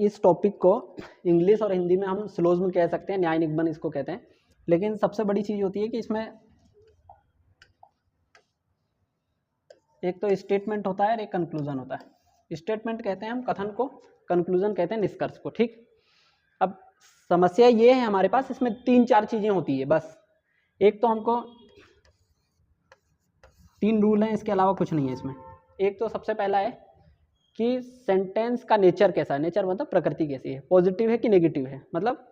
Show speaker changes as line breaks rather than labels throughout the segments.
इस टॉपिक को इंग्लिश और हिंदी में हम सिलोजिज्म कह सकते हैं, न्याय निगमन इसको कहते हैं। लेकिन सबसे बड़ी चीज़ होती है कि इसमें एक तो स्टेटमेंट होता है और एक कंक्लूजन होता है। स्टेटमेंट कहते हैं हम कथन को, कंक्लूजन कहते हैं निष्कर्ष को। ठीक, अब समस्या ये है हमारे पास इसमें 3-4 चीज़ें होती है बस। एक तो हमको 3 रूल हैं, इसके अलावा कुछ नहीं है इसमें। एक तो सबसे पहला है कि सेंटेंस का नेचर कैसा है। नेचर मतलब प्रकृति कैसी है, पॉजिटिव है कि नेगेटिव है। मतलब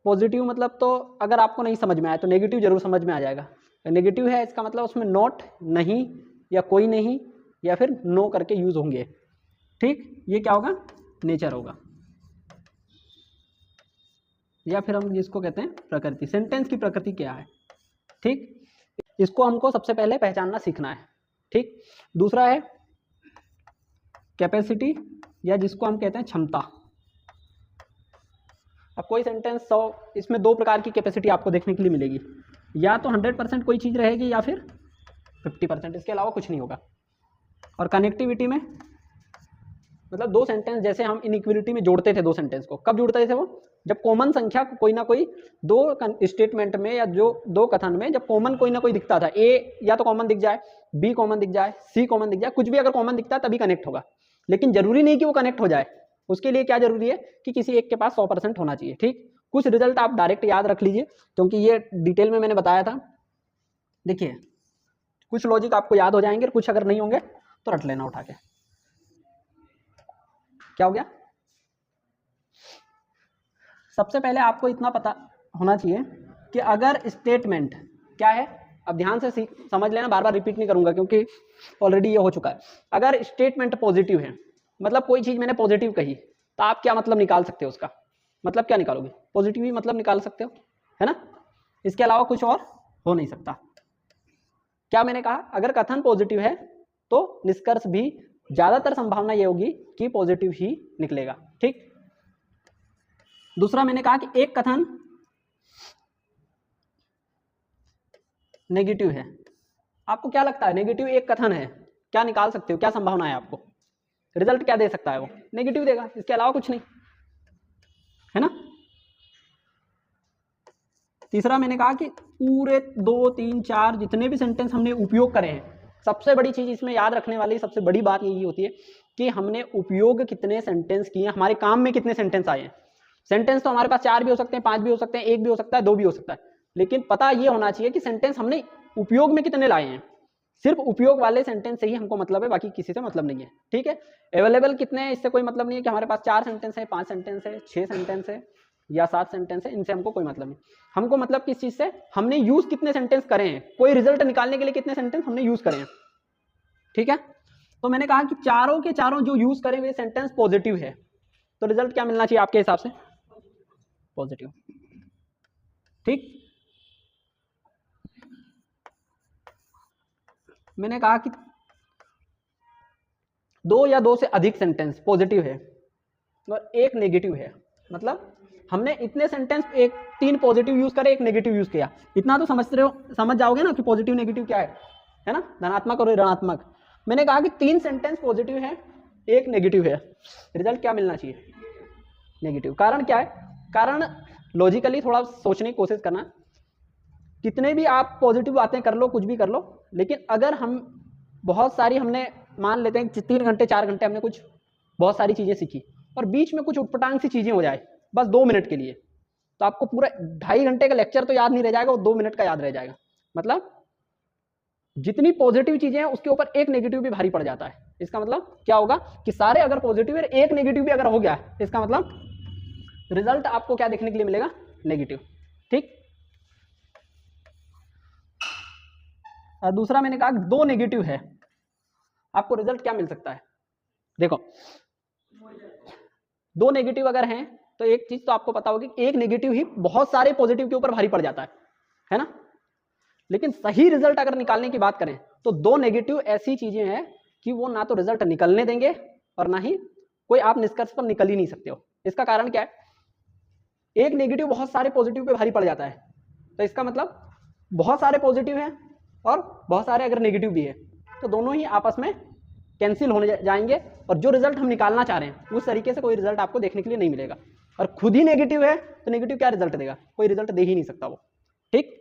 पॉजिटिव मतलब तो अगर आपको नहीं समझ में आया तो नेगेटिव जरूर समझ में आ जाएगा। नेगेटिव है इसका मतलब उसमें नॉट, नहीं या कोई नहीं या फिर नो करके यूज होंगे। ठीक, ये क्या होगा, नेचर होगा, या फिर हम जिसको कहते हैं प्रकृति। सेंटेंस की प्रकृति क्या है, ठीक, इसको हमको सबसे पहले पहचानना सीखना है। ठीक, दूसरा है कैपेसिटी, या जिसको हम कहते हैं क्षमता। अब कोई सेंटेंस 100, इसमें 2 प्रकार की कैपेसिटी आपको देखने के लिए मिलेगी, या तो 100% कोई चीज़ रहेगी या फिर 50%, इसके अलावा कुछ नहीं होगा। और कनेक्टिविटी में मतलब 2 सेंटेंस जैसे हम इनइक्वलिटी में जोड़ते थे 2 सेंटेंस को, कब जोड़ते थे वो, जब कॉमन संख्या कोई ना कोई 2 स्टेटमेंट में या जो 2 कथन में जब कॉमन कोई ना कोई दिखता था, ए या तो कॉमन दिख जाए, बी कॉमन दिख जाए, सी कॉमन दिख जाए, कुछ भी अगर कॉमन दिखता है तभी कनेक्ट होगा। लेकिन जरूरी नहीं कि वो कनेक्ट हो जाए, उसके लिए क्या जरूरी है कि किसी एक के पास 100% होना चाहिए। ठीक, कुछ रिजल्ट आप डायरेक्ट याद रख लीजिए क्योंकि ये डिटेल में मैंने बताया था। देखिए कुछ लॉजिक आपको याद हो जाएंगे, कुछ अगर नहीं होंगे तो रट लेना उठा के। क्या हो गया, सबसे पहले आपको इतना पता होना चाहिए कि अगर स्टेटमेंट क्या है, अब ध्यान से समझ लेना, बार बार रिपीट नहीं करूंगा क्योंकि ऑलरेडी ये हो चुका है। अगर स्टेटमेंट पॉजिटिव है, मतलब कोई चीज मैंने पॉजिटिव कही, तो आप क्या मतलब निकाल सकते हो उसका, मतलब क्या निकालोगे, पॉजिटिव ही मतलब निकाल सकते हो, है ना। इसके अलावा कुछ और हो नहीं सकता। क्या मैंने कहा, अगर कथन पॉजिटिव है तो निष्कर्ष भी ज्यादातर संभावना ये होगी कि पॉजिटिव ही निकलेगा। ठीक, दूसरा मैंने कहा कि एक कथन नेगेटिव है। आपको क्या लगता है, नेगेटिव एक कथन है, क्या निकाल सकते हो, क्या संभावना है आपको, रिजल्ट क्या दे सकता है, वो नेगेटिव देगा, इसके अलावा कुछ नहीं, है ना। तीसरा मैंने कहा कि पूरे 2, 3, 4 जितने भी सेंटेंस हमने उपयोग करे हैं, सबसे बड़ी चीज इसमें याद रखने वाली सबसे बड़ी बात यही होती है कि हमने उपयोग कितने सेंटेंस किए, हमारे काम में कितने सेंटेंस आए हैं। सेंटेंस तो हमारे पास 4 भी हो सकते हैं, 5 भी हो सकते हैं, 1 भी हो सकता है, 2 भी हो सकता है, लेकिन पता ये होना चाहिए कि सेंटेंस हमने उपयोग में कितने लाए हैं। सिर्फ उपयोग वाले सेंटेंस से ही हमको मतलब है, बाकी किसी से मतलब नहीं है। ठीक है, अवेलेबल कितने हैं इससे कोई मतलब नहीं है कि हमारे पास 4 सेंटेंस है, 5 सेंटेंस है, 6 सेंटेंस है या 7 सेंटेंस है, इनसे हमको कोई मतलब नहीं। हमको मतलब किस चीज से, हमने यूज कितने सेंटेंस करे हैं, कोई रिजल्ट निकालने के लिए कितने सेंटेंस हमने यूज करे हैं। ठीक है, तो मैंने कहा कि चारों के चारों जो यूज करे हुए सेंटेंस पॉजिटिव है, तो रिजल्ट क्या मिलना चाहिए आपके हिसाब से, पॉजिटिव। ठीक, मैंने कहा कि 2 या 2 से अधिक सेंटेंस पॉजिटिव है और एक नेगेटिव है, मतलब हमने इतने सेंटेंस, 3 पॉजिटिव यूज करे, 1 नेगेटिव यूज किया, इतना तो समझ रहे हो, समझ जाओगे ना कि पॉजिटिव नेगेटिव क्या है ना, धनात्मक और ऋणात्मक। मैंने कहा कि 3 सेंटेंस पॉजिटिव है, 1 नेगेटिव है, रिजल्ट क्या मिलना चाहिए, नेगेटिव। कारण क्या है, कारण लॉजिकली थोड़ा सोचने की कोशिश करना, कितने भी आप पॉजिटिव बातें कर लो, कुछ भी कर लो, लेकिन अगर हम बहुत सारी, हमने मान लेते हैं 3 घंटे 4 घंटे हमने कुछ बहुत सारी चीजें सीखी और बीच में कुछ उटपटांग सी चीजें हो जाए बस 2 मिनट के लिए, तो आपको पूरा 2.5 घंटे का लेक्चर तो याद नहीं रह जाएगा, वो 2 मिनट का याद रह जाएगा। मतलब जितनी पॉजिटिव चीजें हैं उसके ऊपर 1 नेगेटिव भी भारी पड़ जाता है। इसका मतलब क्या होगा कि सारे अगर पॉजिटिव है, 1 नेगेटिव भी अगर हो गया, इसका मतलब रिजल्ट आपको क्या देखने के लिए मिलेगा, नेगेटिव। ठीक, दूसरा मैंने कहा 2 नेगेटिव है, आपको रिजल्ट क्या मिल सकता है। देखो 2 नेगेटिव अगर हैं तो एक चीज तो आपको पता होगी, 1 नेगेटिव ही बहुत सारे पॉजिटिव के ऊपर भारी पड़ जाता है ना। लेकिन सही रिजल्ट अगर निकालने की बात करें तो 2 नेगेटिव ऐसी चीजें हैं कि वो ना तो रिजल्ट निकलने देंगे और ना ही कोई आप निष्कर्ष पर निकल ही नहीं सकते हो। इसका कारण क्या है, 1 नेगेटिव बहुत सारे पॉजिटिव पे भारी पड़ जाता है, तो इसका मतलब बहुत सारे पॉजिटिव हैं और बहुत सारे अगर नेगेटिव भी है, तो दोनों ही आपस में कैंसिल होने जाएंगे और जो रिजल्ट हम निकालना चाह रहे हैं उस तरीके से कोई रिजल्ट आपको देखने के लिए नहीं मिलेगा। और खुद ही नेगेटिव है तो नेगेटिव क्या रिजल्ट देगा, कोई रिजल्ट दे ही नहीं सकता वो। ठीक,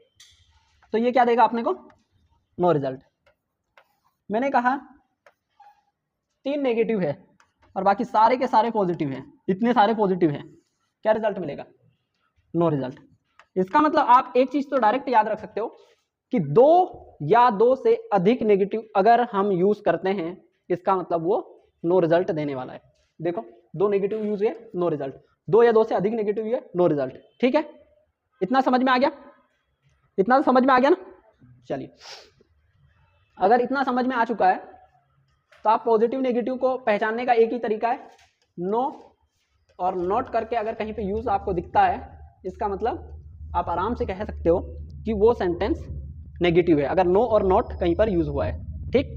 तो ये क्या देगा अपने को, नो रिजल्ट। मैंने कहा 3 नेगेटिव है और बाकी सारे के सारे पॉजिटिव हैं, इतने सारे पॉजिटिव हैं, क्या रिजल्ट मिलेगा, नो रिजल्ट। इसका मतलब आप एक चीज तो डायरेक्ट याद रख सकते हो कि 2 या 2 से अधिक नेगेटिव अगर हम यूज करते हैं इसका मतलब वो नो रिजल्ट देने वाला है। देखो 2 नेगेटिव यूज हुए, नो रिजल्ट, 2 या 2 से अधिक नेगेटिव हुए, नो रिजल्ट। ठीक है, इतना समझ में आ गया, इतना तो समझ में आ गया ना। चलिए, अगर इतना समझ में आ चुका है तो आप पॉजिटिव नेगेटिव को पहचानने का एक ही तरीका है, नो और नॉट करके अगर कहीं पे यूज आपको दिखता है इसका मतलब आप आराम से कह सकते हो कि वो सेंटेंस नेगेटिव है, अगर नो और नॉट कहीं पर यूज हुआ है। ठीक,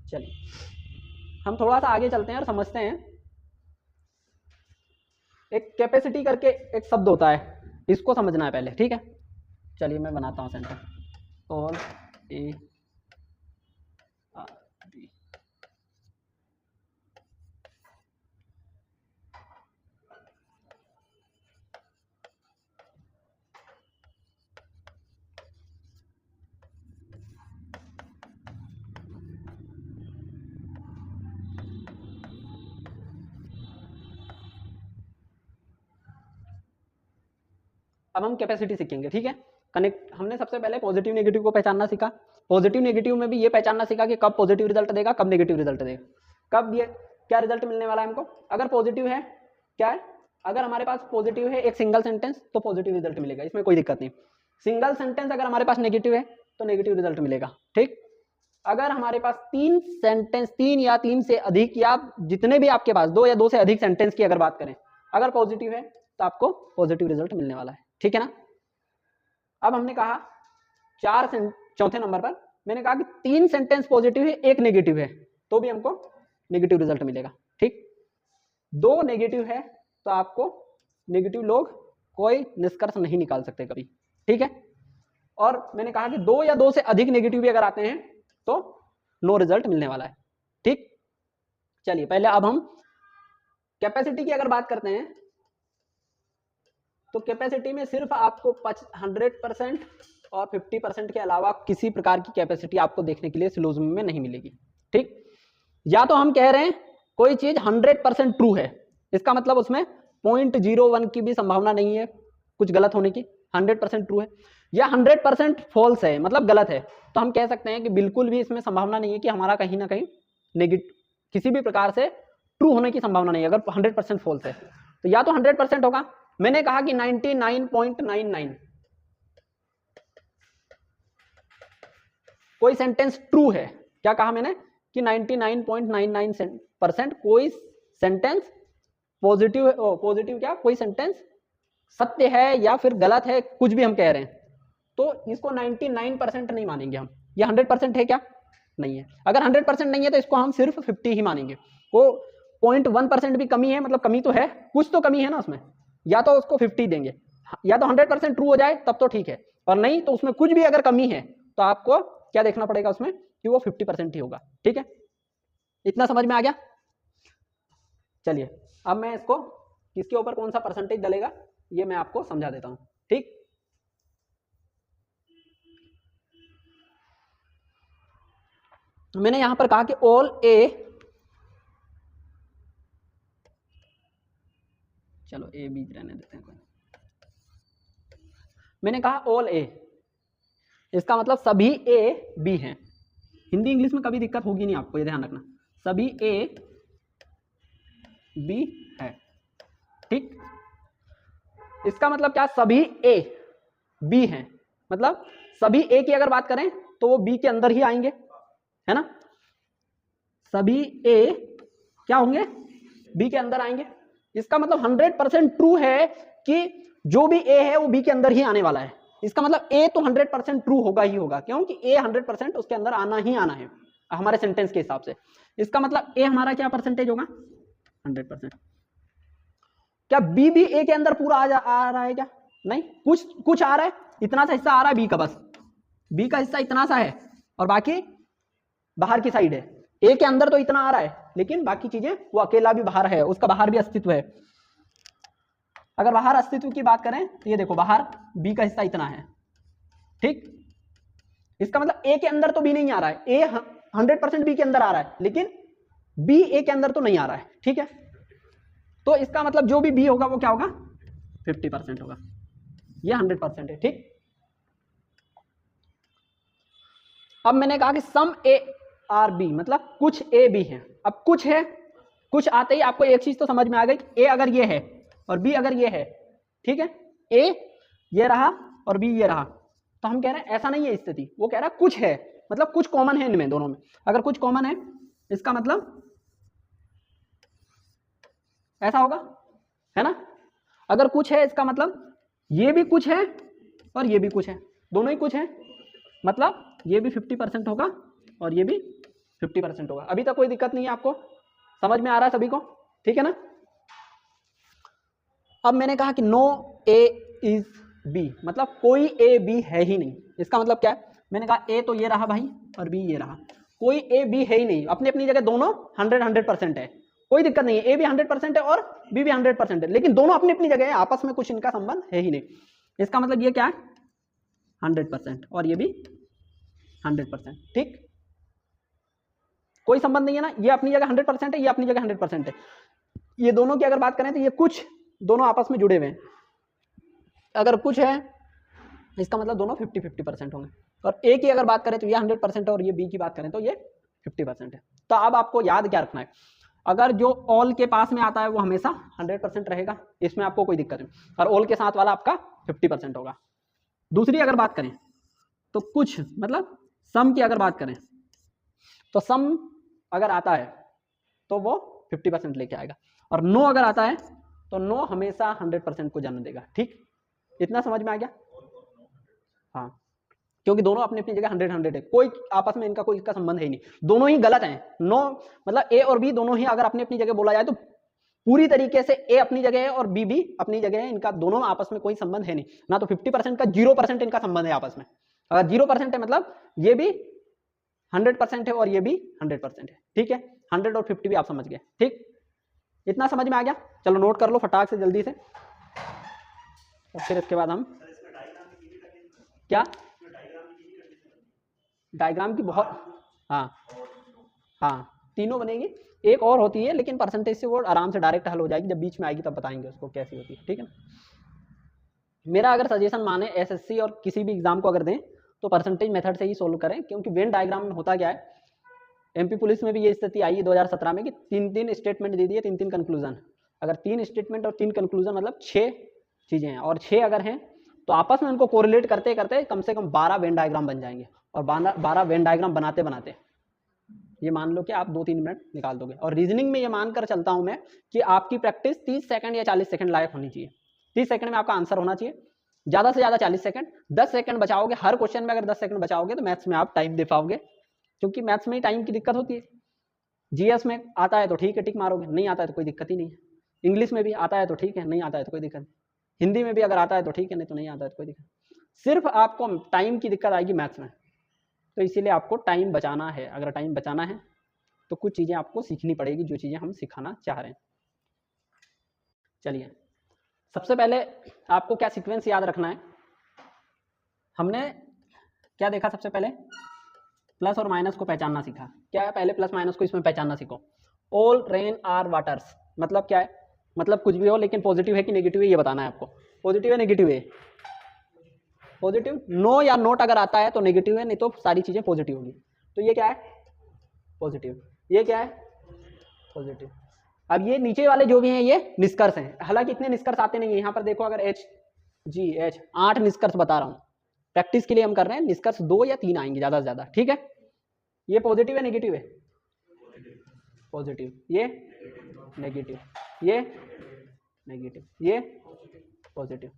चलिए हम थोड़ा सा आगे चलते हैं और समझते हैं। एक कैपेसिटी करके एक शब्द होता है, इसको समझना है पहले। ठीक है, चलिए मैं बनाता हूं सेंटेंस, ऑल ए बी। अब हम कैपेसिटी सीखेंगे। ठीक है, कनेक्ट हमने सबसे पहले पॉजिटिव नेगेटिव को पहचानना सीखा। पॉजिटिव नेगेटिव में भी ये पहचानना सीखा कि कब पॉजिटिव रिजल्ट देगा, कब नेगेटिव रिजल्ट देगा, कब ये क्या रिजल्ट मिलने वाला है हमको। अगर पॉजिटिव है, क्या है, अगर हमारे पास पॉजिटिव है एक सिंगल सेंटेंस तो पॉजिटिव रिजल्ट मिलेगा, इसमें कोई दिक्कत नहीं। सिंगल सेंटेंस अगर हमारे पास नेगेटिव है तो नेगेटिव रिजल्ट मिलेगा। ठीक, अगर हमारे पास 3 सेंटेंस, 3 या 3 से अधिक या जितने भी आपके पास 2 या 2 से अधिक सेंटेंस की अगर बात करें, अगर पॉजिटिव है तो आपको पॉजिटिव रिजल्ट मिलने वाला है। ठीक है ना। अब हमने कहा चौथे नंबर पर मैंने कहा कि 3 सेंटेंस पॉजिटिव है, 1 नेगेटिव है, तो भी हमको नेगेटिव रिजल्ट मिलेगा। ठीक, 2 नेगेटिव है तो आपको नेगेटिव लोग कोई निष्कर्ष नहीं निकाल सकते कभी। ठीक है, और मैंने कहा कि 2 या 2 से अधिक नेगेटिव भी अगर आते हैं तो नो रिजल्ट मिलने वाला है। ठीक, चलिए पहले अब हम कैपेसिटी की अगर बात करते हैं तो कैपेसिटी में सिर्फ आपको 100% और 50% के अलावा किसी प्रकार की कैपेसिटी आपको देखने के लिए सिलोजिज्म में नहीं मिलेगी। ठीक, या तो हम कह रहे हैं कोई चीज 100% ट्रू है, इसका मतलब उसमें 0.01 की भी संभावना नहीं है कुछ गलत होने की, 100% ट्रू है, या 100% फॉल्स है मतलब गलत है, तो हम कह सकते हैं कि बिल्कुल भी इसमें संभावना नहीं है कि हमारा कहीं ना कहीं नेगेटिव किसी भी प्रकार से ट्रू होने की संभावना नहीं है अगर 100% फॉल्स है। तो या तो 100% होगा, मैंने कहा कि 99.99 कोई सेंटेंस ट्रू है, क्या कहा मैंने कि 99.99% कोई सेंटेंस पॉजिटिव, पॉजिटिव क्या, कोई सेंटेंस सत्य है या फिर गलत है, कुछ भी हम कह रहे हैं, तो इसको 99% नहीं मानेंगे हम। ये 100% है क्या, नहीं है। अगर 100% नहीं है तो इसको हम सिर्फ 50 ही मानेंगे। वो 0.1% भी कमी है, मतलब कमी तो है, कुछ तो कमी है ना उसमें, या तो उसको 50 देंगे, या तो 100% ट्रू हो जाए तब तो ठीक है, और नहीं तो उसमें कुछ भी अगर कमी है तो आपको क्या देखना पड़ेगा उसमें कि वो 50% ही होगा। ठीक है, इतना समझ में आ गया। चलिए अब मैं इसको किसके ऊपर कौन सा परसेंटेज डलेगा ये मैं आपको समझा देता हूं। ठीक, मैंने यहां पर कहा कि ऑल ए, चलो ए बीच रहने देते हैं, मैंने कहा ऑल ए, इसका मतलब सभी ए बी हैं। हिंदी इंग्लिश में कभी दिक्कत होगी नहीं आपको, ये ध्यान रखना, सभी ए बी है। ठीक, इसका मतलब क्या, सभी ए बी हैं, मतलब सभी ए की अगर बात करें तो वो बी के अंदर ही आएंगे, है ना, सभी ए क्या होंगे, बी के अंदर आएंगे। इसका मतलब 100% ट्रू है कि जो भी ए है वो बी के अंदर ही आने वाला है। इसका मतलब ए तो 100% ट्रू होगा ही होगा, क्योंकि ए 100% उसके अंदर आना ही आना है हमारे सेंटेंस के हिसाब से। इसका मतलब ए हमारा क्या परसेंटेज होगा, 100%। क्या बी भी ए के अंदर पूरा आ रहा है क्या, नहीं, कुछ आ रहा है, इतना सा हिस्सा आ रहा है बी का, बस बी का हिस्सा इतना सा है और बाकी बाहर की साइड है, ए के अंदर तो इतना आ रहा है लेकिन बाकी चीजें वो अकेला भी बाहर है, उसका बाहर भी अस्तित्व है। अगर बाहर अस्तित्व की बात करें तो ये देखो बाहर बी का हिस्सा इतना है, ठीक। इसका मतलब ए के अंदर तो बी नहीं आ रहा है, ए 100% बी के अंदर आ रहा है लेकिन बी ए के अंदर तो नहीं आ रहा है, ठीक है। तो इसका मतलब जो भी बी होगा वो क्या होगा, 50% होगा, ये 100% है, ठीक। अब मैंने कहा कि सम ए आर बी, मतलब कुछ ए बी है। अब कुछ है, कुछ आते ही आपको एक चीज तो समझ में आ गई, ए अगर ये है और बी अगर ये है, ठीक है, ए ये रहा और बी ये रहा, तो हम कह रहे हैं ऐसा नहीं है स्थिति, वो कह रहा है कुछ है, मतलब कुछ कॉमन है इनमें दोनों में। अगर कुछ कॉमन है इसका मतलब ऐसा होगा, है ना। अगर कुछ है इसका मतलब ये भी कुछ है और ये भी कुछ है, दोनों ही कुछ है, मतलब ये भी 50% होगा और ये भी 50% होगा। अभी तक कोई दिक्कत नहीं है, आपको समझ में आ रहा है सभी को, ठीक है ना। अब मैंने कहा कि नो ए इज बी, मतलब कोई ए बी है ही नहीं। इसका मतलब क्या है, मैंने कहा ए तो ये रहा भाई और बी ये रहा, कोई ए बी है ही नहीं, अपनी अपनी जगह दोनों 100% है, कोई दिक्कत नहीं है, ए भी 100% है और बी भी 100% है, लेकिन दोनों अपनी अपनी जगह है, आपस में कुछ इनका संबंध है ही नहीं। इसका मतलब ये क्या है, 100% और ये भी 100%, ठीक। कोई संबंध नहीं है ना, ये अपनी जगह 100% है, ये अपनी जगह 100% है। ये दोनों की अगर बात करें तो ये कुछ दोनों आपस में जुड़े हुए हैं, अगर कुछ है इसका मतलब दोनों 50-50% होंगे। और ए की अगर बात करें तो ये 100% है और ये बी की बात करें तो ये 50% है। तो अब आपको याद क्या रखना है, अगर जो ऑल के पास में आता है वो हमेशा 100% रहेगा, इसमें आपको कोई दिक्कत नहीं, और ऑल के साथ वाला आपका 50% होगा। दूसरी अगर बात करें तो कुछ मतलब सम की अगर बात करें तो सम अगर आता है तो वो 50% लेके आएगा, और नो अगर आता है तो नो हमेशा 100% को जन्म देगा, ठीक। इतना समझ में आ गया, हाँ, क्योंकि दोनों अपनी अपनी जगह 100-100 है, कोई आपस में इनका कोई इसका संबंध है ही नहीं, दोनों ही गलत हैं। नो मतलब ए और बी दोनों ही अगर अपनी अपनी जगह बोला जाए तो पूरी तरीके से ए अपनी जगह है और बी भी अपनी जगह है, इनका दोनों आपस में कोई संबंध है नहीं, ना तो 50% का 0% इनका संबंध है आपस में। अगर 0% है मतलब ये भी 100% है और ये भी 100% है, ठीक है। 100 और 50 भी आप समझ गए, ठीक। इतना समझ में आ गया, चलो नोट कर लो फटाक से जल्दी से, और फिर इसके बाद हम क्या डायग्राम की बहुत, हाँ हाँ तीनों बनेगी, एक और होती है लेकिन परसेंटेज से वो आराम से डायरेक्ट हल हो जाएगी, जब बीच में आएगी तब बताएंगे उसको कैसी होती है, ठीक है। मेरा अगर सजेशन माने एसएससी और किसी भी एग्जाम को अगर दें तो परसेंटेज मेथड से ही सोल्व करें, क्योंकि वेन डायग्राम में होता क्या है, एमपी पुलिस में भी ये स्थिति आई है 2017 में कि 3-3 स्टेटमेंट दे दिए, 3-3 कंक्लूजन। अगर 3 स्टेटमेंट और 3 कंक्लूजन मतलब 6 चीजें हैं, और 6 अगर हैं तो आपस में उनको कोरिलेट करते करते कम से कम 12 वेन डायग्राम बन जाएंगे, और 12 वेन डायग्राम बनाते बनाते ये मान लो कि आप 2-3 मिनट निकाल दोगे। और रीजनिंग में ये मानकर चलता हूं मैं कि आपकी प्रैक्टिस 30 सेकंड या 40 सेकंड लायक होनी चाहिए, 30 सेकंड में आपका आंसर होना चाहिए, ज्यादा से ज्यादा 40 सेकंड, 10 सेकंड बचाओगे हर क्वेश्चन में, अगर 10 सेकंड बचाओगे तो मैथ्स में आप टाइम दे पाओगे, क्योंकि मैथ्स में ही टाइम की दिक्कत होती है। जीएस में आता है तो ठीक है टिक मारोगे, नहीं आता है तो कोई दिक्कत ही नहीं है। इंग्लिश में भी आता है तो ठीक है, नहीं आता है तो कोई दिक्कत नहीं, हिंदी में भी अगर आता है तो ठीक है, नहीं तो नहीं आता है तो कोई दिक्कत। सिर्फ आपको टाइम की दिक्कत आएगी मैथ्स में, तो इसीलिए आपको टाइम बचाना है। अगर टाइम बचाना है तो कुछ चीज़ें आपको सीखनी पड़ेगी, जो चीज़ें हम सिखाना चाह रहे हैं। चलिए, सबसे पहले आपको क्या सीक्वेंस याद रखना है, हमने क्या देखा, सबसे पहले प्लस और माइनस को पहचानना सीखा। क्या है, पहले प्लस माइनस को इसमें पहचानना सीखो। ऑल रेन आर वाटर्स मतलब क्या है, मतलब कुछ भी हो लेकिन पॉजिटिव है कि नेगेटिव है ये बताना है आपको। पॉजिटिव है नेगेटिव है, पॉजिटिव, नो या नोट अगर आता है तो नेगेटिव है, नहीं तो सारी चीजें पॉजिटिव होगी। तो ये क्या है, पॉजिटिव, ये क्या है, पॉजिटिव। अब ये नीचे वाले जो भी हैं ये निष्कर्ष हैं, हालांकि इतने निष्कर्ष आते नहीं है। यहाँ पर देखो अगर एच जी एच 8 निष्कर्ष बता रहा हूँ, प्रैक्टिस के लिए हम कर रहे हैं, निष्कर्ष 2 या 3 आएंगे ज्यादा से ज्यादा, ठीक है। ये पॉजिटिव है नेगेटिव है, पॉजिटिव, ये नेगेटिव, ये नेगेटिव, ये पॉजिटिव,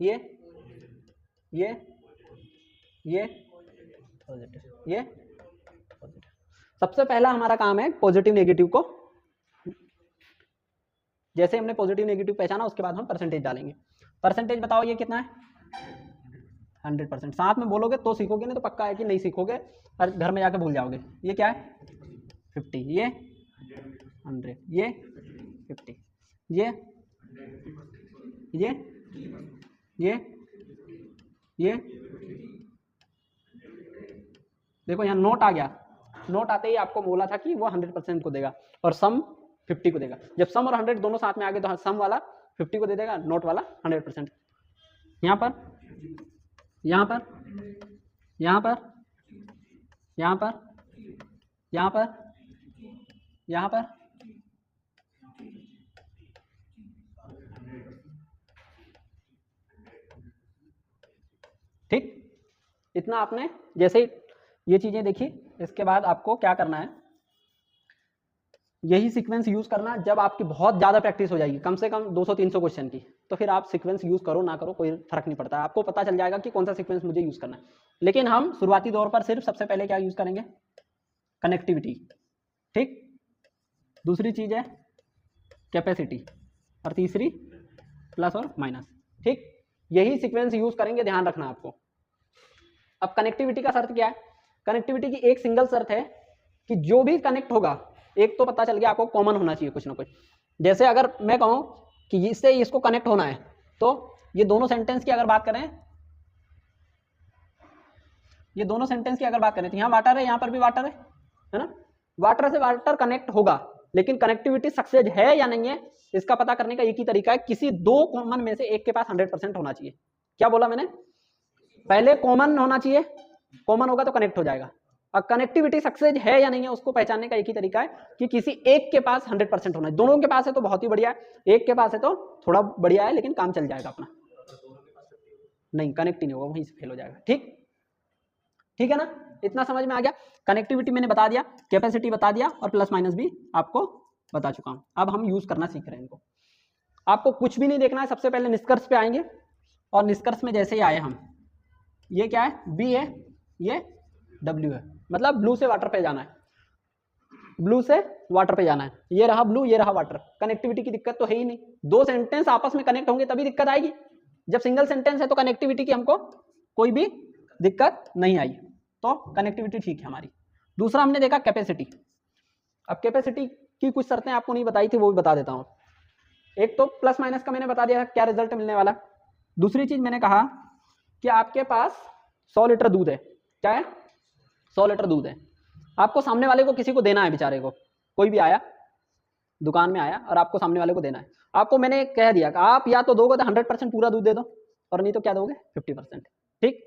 ये पॉजिटिव, ये पॉजिटिव। सबसे पहला हमारा काम है पॉजिटिव नेगेटिव को, जैसे हमने पॉजिटिव नेगेटिव पहचाना उसके बाद हम परसेंटेज डालेंगे। परसेंटेज बताओ ये कितना है, 100%। साथ में बोलोगे तो सीखोगे, नहीं तो पक्का है कि नहीं सीखोगे और घर में जाके भूल जाओगे। ये क्या है 50, ये 100, ये 50, ये ये देखो यहाँ नोट आ गया। नोट आते ही आपको बोला था कि वो 100% को देगा और सम 50 को देगा। जब सम और 100 दोनों साथ में आ गए तो सम वाला 50 को दे देगा, नोट वाला 100%। यहाँ पर यहाँ पर यहाँ पर यहाँ पर यहाँ पर यहाँ पर ठीक। इतना आपने जैसे ये चीजें देखी, इसके बाद आपको क्या करना है, यही सीक्वेंस यूज करना। जब आपकी बहुत ज्यादा प्रैक्टिस हो जाएगी, कम से कम 200-300 क्वेश्चन की, तो फिर आप सीक्वेंस यूज करो ना करो कोई फर्क नहीं पड़ता, आपको पता चल जाएगा कि कौन सा सीक्वेंस मुझे यूज करना है। लेकिन हम शुरुआती दौर पर सिर्फ सबसे पहले क्या यूज करेंगे, कनेक्टिविटी। ठीक, दूसरी चीज है कैपेसिटी और तीसरी प्लस और माइनस। ठीक, यही सीक्वेंस यूज करेंगे, ध्यान रखना आपको। अब कनेक्टिविटी का शर्त क्या है, कनेक्टिविटी की एक सिंगल शर्त है कि जो भी कनेक्ट होगा, एक तो पता चल गया आपको कॉमन होना चाहिए कुछ ना कुछ। जैसे अगर मैं कहूं कि इससे इसको कनेक्ट होना है, तो ये दोनों सेंटेंस की अगर बात करें, ये दोनों सेंटेंस की अगर बात करें तो यहाँ वाटर है, यहाँ पर भी वाटर है ना। वाटर से वाटर कनेक्ट होगा, लेकिन कनेक्टिविटी सक्सेस है या नहीं है इसका पता करने का एक ही तरीका है, किसी दो कॉमन में से एक के पास 100% होना चाहिए। क्या बोला मैंने, पहले कॉमन होना चाहिए, कॉमन होगा तो कनेक्ट हो जाएगा। और कनेक्टिविटी सक्सेस है या नहीं है उसको पहचानने का एक ही तरीका है कि किसी एक के पास 100% होना है। दोनों के पास है तो बहुत ही बढ़िया है, एक के पास है तो थोड़ा बढ़िया है, लेकिन काम चल जाएगा अपना। नहीं, कनेक्ट ही नहीं होगा, वहीं से फेल हो जाएगा। ठीक, ठीक है ना, इतना समझ में आ गया। कनेक्टिविटी मैंने बता दिया, कैपेसिटी बता दिया और प्लस माइनस भी आपको बता चुका हूं। अब हम यूज करना सीख रहे हैं इनको। आपको कुछ भी नहीं देखना है, सबसे पहले निष्कर्ष पे आएंगे और निष्कर्ष में जैसे ही आए हम, ये क्या है, बी है, ये डब्ल्यू है, मतलब ब्लू से वाटर पे जाना है, ब्लू से वाटर पे जाना है। ये रहा ब्लू, ये रहा वाटर। कनेक्टिविटी की दिक्कत तो है ही नहीं, दो सेंटेंस आपस में कनेक्ट होंगे तभी दिक्कत आएगी। जब सिंगल सेंटेंस है तो कनेक्टिविटी की हमको कोई भी दिक्कत नहीं आई, तो कनेक्टिविटी ठीक है हमारी। दूसरा हमने देखा कैपेसिटी। अब कैपेसिटी की कुछ शर्तें आपको नहीं बताई थी, वो भी बता देता हूं। एक तो प्लस माइनस का मैंने बता दिया क्या रिजल्ट मिलने वाला। दूसरी चीज मैंने कहा कि आपके पास 100 लीटर दूध है, क्या है, 100 लीटर दूध है, आपको सामने वाले को किसी को देना है, बेचारे को, कोई भी आया दुकान में आया और आपको सामने वाले को देना है। आपको मैंने कह दिया कि आप या तो दोगे तो 100% पूरा दूध दे दो, और नहीं तो क्या दोगे 50%। ठीक,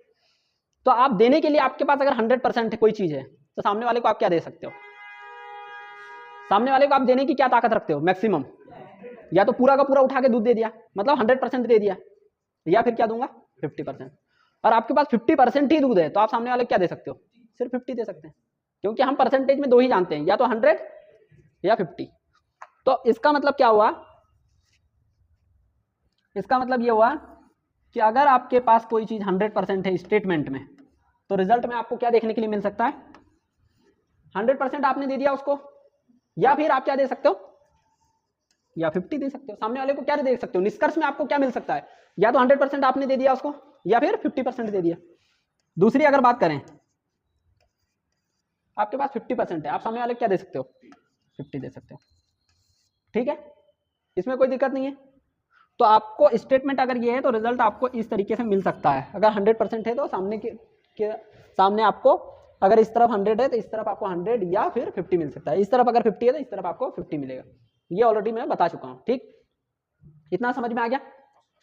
तो आप देने के लिए आपके पास अगर 100% कोई चीज है तो सामने वाले को आप क्या दे सकते हो, सामने वाले को आप देने की क्या ताकत रखते हो मैक्सिमम, या तो पूरा का पूरा उठा के दूध दे दिया मतलब 100% दे दिया, या फिर क्या दूंगा 50%। और आपके पास 50% ही दूध है तो आप सामने वाले को क्या दे सकते हो, सिर्फ 50 दे सकते हैं, क्योंकि हम परसेंटेज में दो ही जानते हैं, या तो 100 या 50। तो इसका मतलब क्या हुआ, इसका मतलब ये हुआ कि अगर आपके पास कोई चीज 100% है स्टेटमेंट में, तो रिजल्ट में आपको क्या देखने के लिए मिल सकता है, 100% आपने दे दिया उसको, या फिर आप क्या दे सकते हो, या 50 दे सकते हो। सामने वाले को क्या दे सकते हो, निष्कर्ष में आपको क्या मिल सकता है, या तो 100% आपने दे दिया उसको, या फिर 50% दे दिया। दूसरी अगर बात करें, आपके पास 50% है, आप सामने वाले को क्या दे सकते हो, 50 दे सकते हो। ठीक है, इसमें कोई दिक्कत नहीं है। तो आपको स्टेटमेंट अगर ये है तो रिजल्ट आपको इस तरीके से मिल सकता है। अगर 100% है तो सामने के सामने आपको, अगर इस तरफ 100 है तो इस तरफ आपको 100 या फिर 50 मिल सकता है, इस तरफ अगर 50 है तो इस तरफ आपको 50 मिलेगा। ये ऑलरेडी मैं बता चुका हूँ। ठीक, इतना समझ में आ गया,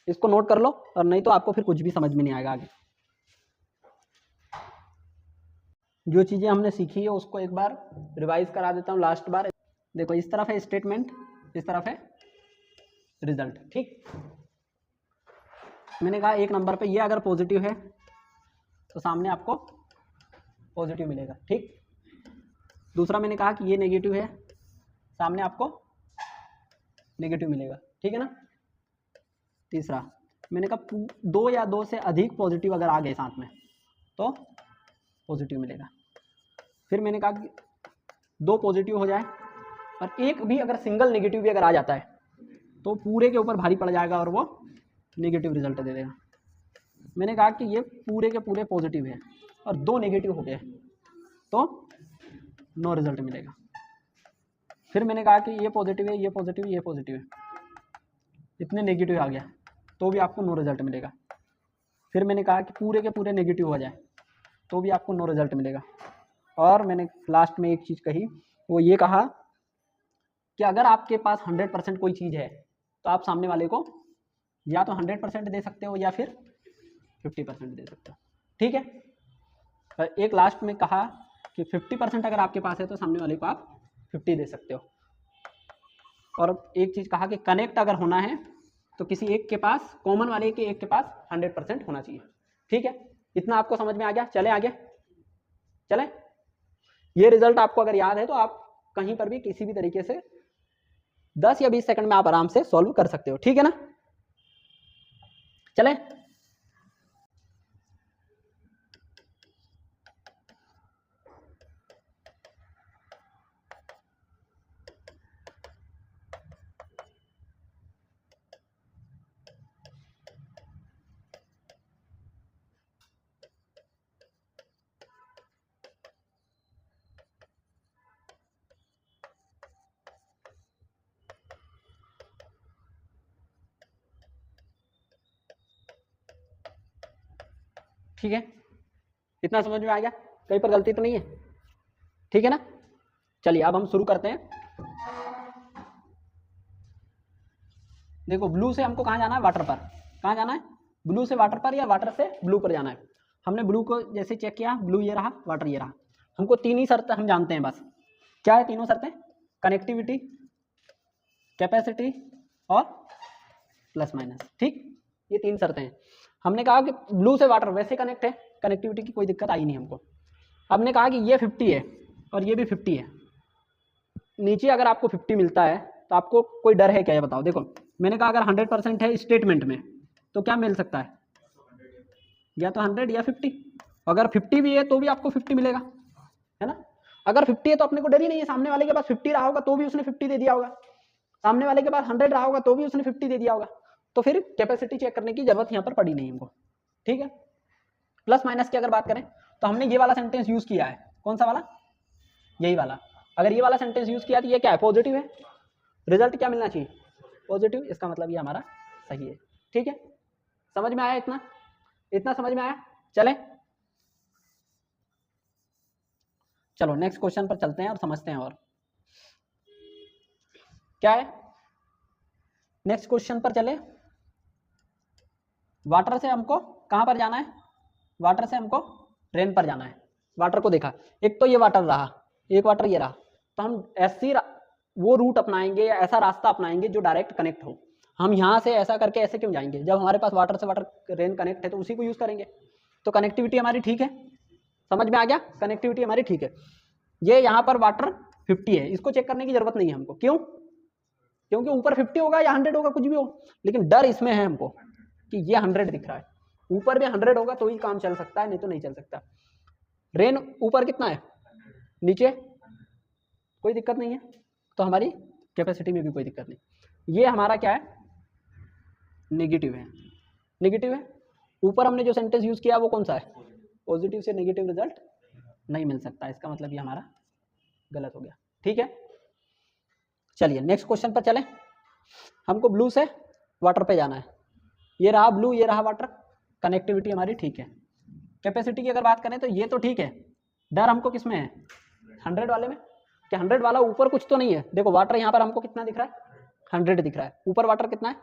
इसको नोट कर लो, और नहीं तो आपको फिर कुछ भी समझ में नहीं आएगा आगे। जो चीजें हमने सीखी है उसको एक बार रिवाइज करा देता हूँ लास्ट बार। देखो, इस तरफ है स्टेटमेंट, इस तरफ है रिजल्ट। ठीक, मैंने कहा एक नंबर पे ये अगर पॉजिटिव है तो सामने आपको पॉजिटिव मिलेगा। ठीक, दूसरा मैंने कहा कि ये नेगेटिव है, सामने आपको नेगेटिव मिलेगा। ठीक है ना। तीसरा मैंने कहा 2 या 2 से अधिक पॉजिटिव अगर आ गए साथ में तो पॉजिटिव मिलेगा। फिर मैंने कहा कि 2 पॉजिटिव हो जाए और एक भी अगर सिंगल नेगेटिव भी अगर आ जाता है तो पूरे के ऊपर भारी पड़ जाएगा और वो नेगेटिव रिजल्ट दे देगा। मैंने कहा कि ये पूरे के पूरे पॉजिटिव है और 2 नेगेटिव हो गए तो नो रिजल्ट मिलेगा। फिर मैंने कहा कि ये पॉजिटिव है, ये पॉजिटिव है, ये पॉजिटिव है, इतने नेगेटिव आ गया तो भी आपको नो रिजल्ट मिलेगा। फिर मैंने कहा कि पूरे के पूरे नेगेटिव हो जाए तो भी आपको नो रिजल्ट मिलेगा। और मैंने लास्ट में एक चीज़ कही, वो ये कहा कि अगर आपके पास 100% कोई चीज़ है तो आप सामने वाले को या तो 100% दे सकते हो या फिर 50% दे सकते हो। ठीक है। और एक लास्ट में कहा कि 50% अगर आपके पास है तो सामने वाले को आप 50 दे सकते हो। और एक चीज़ कहा कि कनेक्ट अगर होना है तो किसी एक के पास, कॉमन वाले के एक के पास 100% होना चाहिए। ठीक है, इतना आपको समझ में आ गया। चले आगे, चले। ये रिजल्ट आपको अगर याद है तो आप कहीं पर भी किसी भी तरीके से 10 या 20 सेकंड में आप आराम से सॉल्व कर सकते हो। ठीक है ना, चले। ठीक है, इतना समझ में आ गया, कहीं पर गलती तो नहीं है। ठीक है ना, चलिए अब हम शुरू करते हैं। देखो, ब्लू से हमको कहाँ जाना है? वाटर पर। कहाँ जाना है? ब्लू से वाटर पर या वाटर से ब्लू पर जाना है। हमने ब्लू को जैसे चेक किया, ब्लू ये रहा, वाटर ये रहा। हमको 3 ही शर्तें हम जानते हैं बस। क्या है तीनों शर्तें? कनेक्टिविटी, कैपेसिटी और प्लस माइनस। ठीक, ये 3 शर्तें हैं। हमने कहा कि ब्लू से वाटर वैसे कनेक्ट है, कनेक्टिविटी की कोई दिक्कत आई नहीं हमको। हमने कहा कि ये 50 है और ये भी 50 है। नीचे अगर आपको 50 मिलता है तो आपको कोई डर है क्या, ये बताओ। देखो, मैंने कहा अगर 100% है स्टेटमेंट में तो क्या मिल सकता है? या तो 100 या 50। अगर 50 भी है तो भी आपको 50 मिलेगा, है ना। अगर 50 है तो अपने को डर ही नहीं है। सामने वाले के पास 50 रहा होगा तो भी उसने 50 दे दिया होगा, सामने वाले के पास 100 रहा होगा तो भी उसने 50 दे दिया होगा। तो फिर कैपेसिटी चेक करने की जरूरत यहाँ पर पड़ी नहीं हमको। ठीक है। प्लस माइनस की अगर बात करें तो हमने ये वाला सेंटेंस यूज किया है। कौन सा वाला? यही वाला। अगर ये वाला सेंटेंस यूज किया तो ये क्या है? पॉजिटिव है। रिजल्ट क्या मिलना चाहिए? पॉजिटिव। इसका मतलब ये हमारा सही है। ठीक है, समझ में आया? इतना इतना समझ में आया? चले, चलो नेक्स्ट क्वेश्चन पर चलते हैं और समझते हैं। और क्या है नेक्स्ट क्वेश्चन पर चले। वाटर से हमको कहां पर जाना है? वाटर से हमको रेन पर जाना है। वाटर को देखा, एक तो ये वाटर रहा, एक वाटर ये रहा, तो हम ऐसी वो रूट अपनाएंगे या ऐसा रास्ता अपनाएंगे जो डायरेक्ट कनेक्ट हो। हम यहाँ से ऐसा करके ऐसे क्यों जाएंगे? जब हमारे पास वाटर से वाटर रेन कनेक्ट है तो उसी को यूज करेंगे। तो कनेक्टिविटी हमारी ठीक है, समझ में आ गया? कनेक्टिविटी हमारी ठीक है। ये यहाँ पर वाटर 50 है, इसको चेक करने की जरूरत नहीं है हमको। क्यों? क्योंकि ऊपर 50 होगा या 100 होगा, कुछ भी हो, लेकिन डर इसमें है हमको कि ये 100 दिख रहा है। ऊपर भी 100 होगा तो ही काम चल सकता है, नहीं तो नहीं चल सकता। रेन ऊपर कितना है, नीचे कोई दिक्कत नहीं है, तो हमारी कैपेसिटी में भी कोई दिक्कत नहीं। ये हमारा क्या है? नेगेटिव है। नेगेटिव है। ऊपर हमने जो सेंटेंस यूज किया वो कौन सा है? पॉजिटिव से नेगेटिव रिजल्ट नहीं मिल सकता। इसका मतलब ये हमारा गलत हो गया। ठीक है, चलिए नेक्स्ट क्वेश्चन पर चलें। हमको ब्लू से वाटर पे जाना है। ये रहा ब्लू, ये रहा वाटर। कनेक्टिविटी हमारी ठीक है। कैपेसिटी की अगर बात करें तो ये तो ठीक है। डर हमको किस में है? 100 वाले में। कि 100 वाला ऊपर कुछ तो नहीं है। देखो वाटर यहाँ पर हमको कितना दिख रहा है? 100 दिख रहा है। ऊपर वाटर कितना है?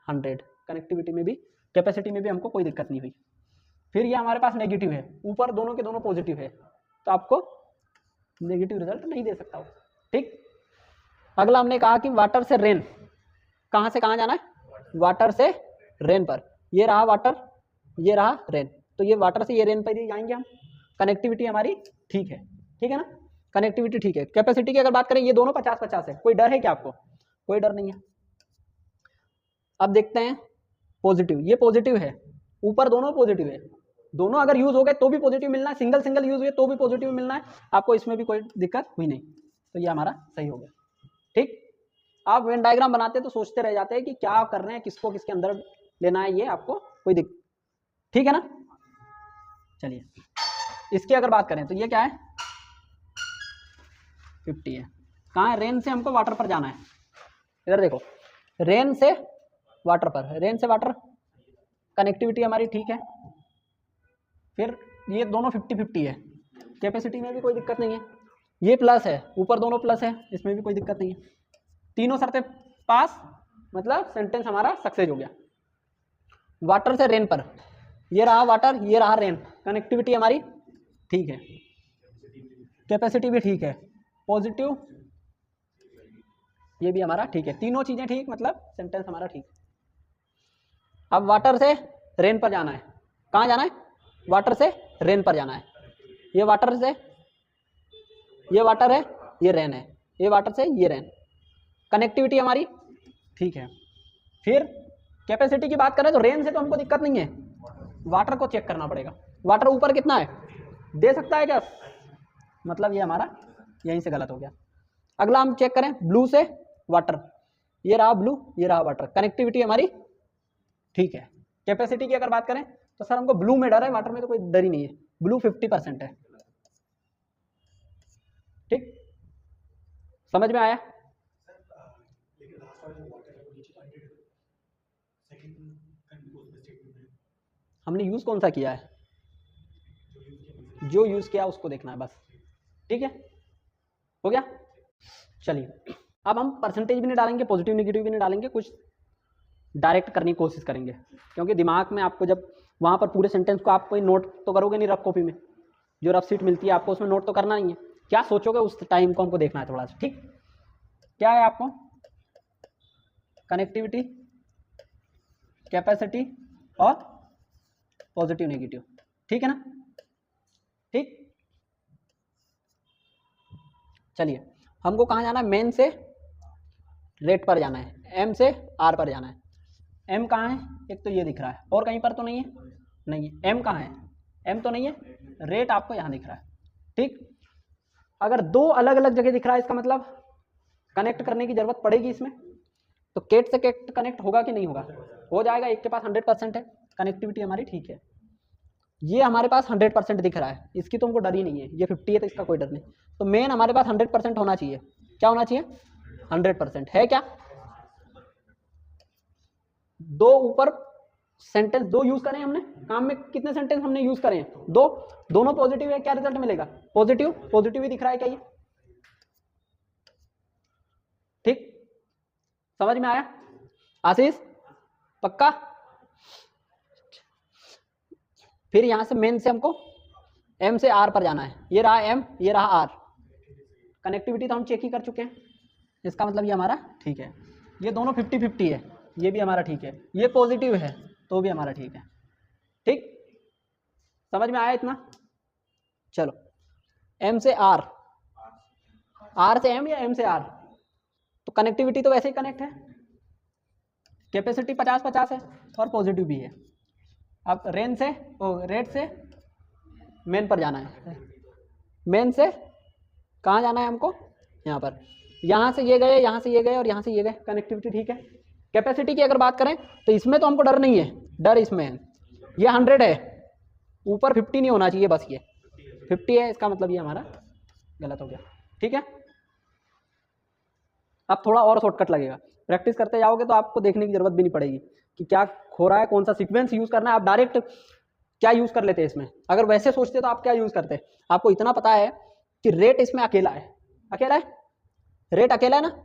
100। कनेक्टिविटी में भी, कैपेसिटी में भी हमको कोई दिक्कत नहीं हुई। फिर ये हमारे पास नेगेटिव है, ऊपर दोनों के दोनों पॉजिटिव है, तो आपको नेगेटिव रिजल्ट नहीं दे सकता हो। ठीक, अगला हमने कहा कि वाटर से रेन, कहाँ से कहाँ जाना है? वाटर से रेन पर। ये रहा वाटर, ये रहा रेन, तो ये वाटर से ये रेन पर ही जाएंगे हम। कनेक्टिविटी हमारी ठीक है। ठीक है ना, कनेक्टिविटी ठीक है। कैपेसिटी की अगर बात करें, ये दोनों 50-50 है। कोई डर है क्या आपको? कोई डर नहीं है। अब देखते हैं पॉजिटिव। ये पॉजिटिव है, ऊपर दोनों पॉजिटिव है। दोनों अगर यूज हो गए तो भी पॉजिटिव मिलना है, सिंगल सिंगल यूज हुए तो भी पॉजिटिव मिलना है आपको। इसमें भी कोई दिक्कत हुई नहीं, तो ये हमारा सही हो गया। ठीक, आप वेन डायग्राम बनाते तो सोचते रह जाते हैं कि क्या कर रहे हैं, किसको किसके अंदर लेना है, ये आपको कोई दिक्कत। ठीक है ना। चलिए इसकी अगर बात करें तो ये क्या है 50 है। कहाँ है, रेन से हमको वाटर पर जाना है। इधर देखो, रेन से वाटर पर, रेन से वाटर, कनेक्टिविटी हमारी ठीक है। फिर ये दोनों 50-50 है, कैपेसिटी में भी कोई दिक्कत नहीं है। ये प्लस है, ऊपर दोनों प्लस है, इसमें भी कोई दिक्कत नहीं है। तीनों शर्तें पास, मतलब सेंटेंस हमारा सक्सेस हो गया। वाटर से रेन पर, ये रहा वाटर, ये रहा रेन, कनेक्टिविटी हमारी ठीक है, कैपेसिटी भी ठीक है, पॉजिटिव ये भी हमारा ठीक है, तीनों चीज़ें ठीक, मतलब सेंटेंस हमारा ठीक। अब वाटर से रेन पर जाना है। कहाँ जाना है, वाटर से रेन पर जाना है। ये वाटर से, ये वाटर है, ये रेन है, ये वाटर से ये रेन, कनेक्टिविटी हमारी ठीक है। फिर कैपेसिटी की बात करें तो रेन से तो हमको दिक्कत नहीं है, वाटर को चेक करना पड़ेगा। वाटर ऊपर कितना है, दे सकता है क्या, मतलब ये हमारा यहीं से गलत हो गया। अगला हम चेक करें ब्लू से वाटर, ये रहा ब्लू, ये रहा वाटर, कनेक्टिविटी हमारी ठीक है। कैपेसिटी की अगर बात करें तो सर हमको ब्लू में डर है, वाटर में तो कोई डर ही नहीं है। ब्लू 50% है, ठीक, समझ में आया। हमने यूज कौन सा किया है, जो यूज किया उसको देखना है बस, ठीक है, हो गया। चलिए अब हम परसेंटेज भी नहीं डालेंगे, पॉजिटिव नेगेटिव भी नहीं डालेंगे, कुछ डायरेक्ट करने की कोशिश करेंगे, क्योंकि दिमाग में आपको जब वहाँ पर पूरे सेंटेंस को आप कोई नोट तो करोगे नहीं रफ कॉपी में, जो रफ सीट मिलती है आपको उसमें नोट तो करना नहीं है। क्या सोचोगे उस टाइम को हमको देखना है थोड़ा सा, ठीक। क्या है आपको, कनेक्टिविटी, कैपेसिटी और पॉजिटिव नेगेटिव, ठीक है ना, ठीक। चलिए हमको कहाँ जाना है, मेन से रेट पर जाना है, एम से आर पर जाना है। एम कहाँ है, एक तो ये दिख रहा है, और कहीं पर तो नहीं है, नहीं है। एम कहाँ है, एम तो नहीं है, रेट आपको यहाँ दिख रहा है, ठीक। अगर दो अलग अलग जगह दिख रहा है इसका मतलब कनेक्ट करने की जरूरत पड़ेगी इसमें, तो केट से केट कनेक्ट होगा कि नहीं होगा, हो जाएगा। एक के पास 100% है, कनेक्टिविटी हमारी ठीक है। ये हमारे पास 100% दिख रहा है, इसकी तो हमको डर ही नहीं है, ये 50 है तो इसका कोई डर नहीं। तो मेन हमारे पास 100% होना चाहिए। क्या होना चाहिए, 100% है क्या। दो ऊपर सेंटेंस दो यूज करें हमने, काम में कितने सेंटेंस हमने यूज करें, दो, दोनों पॉजिटिव है, क्या रिजल्ट मिलेगा, पॉजिटिव, पॉजिटिव ही दिख रहा है क्या ये, ठीक, समझ में आया आशीष, पक्का। फिर यहां से मेन से हमको एम से आर पर जाना है, ये रहा एम, ये रहा आर, कनेक्टिविटी तो हम चेक ही कर चुके हैं, इसका मतलब ये हमारा ठीक है। ये दोनों 50-50 है, ये भी हमारा ठीक है। ये पॉजिटिव है तो भी हमारा ठीक है, ठीक, समझ में आया इतना। चलो एम से आर, आर से एम या एम से आर, तो कनेक्टिविटी तो वैसे ही कनेक्ट है, कैपेसिटी 50-50 है और पॉजिटिव भी है। अब रेन से रेट से मेन पर जाना है, मेन से कहाँ जाना है हमको, यहाँ पर, यहाँ से ये गए, यहाँ से ये गए और यहाँ से ये गए, कनेक्टिविटी ठीक है। कैपेसिटी की अगर बात करें तो इसमें तो हमको डर नहीं है, डर इसमें है, ये 100 है, ऊपर 50 नहीं होना चाहिए, बस ये 50 है, इसका मतलब ये हमारा गलत हो गया, ठीक है। अब थोड़ा और शॉर्टकट लगेगा, प्रैक्टिस करते जाओगे तो आपको देखने की जरूरत भी नहीं पड़ेगी कि क्या हो रहा है, कौन सा सीक्वेंस यूज करना है, आप डायरेक्ट क्या यूज कर लेते हैं इसमें। अगर वैसे सोचते तो आप क्या यूज करते, आपको इतना पता है कि रेट इसमें अकेला है, अकेला है, रेट अकेला है ना,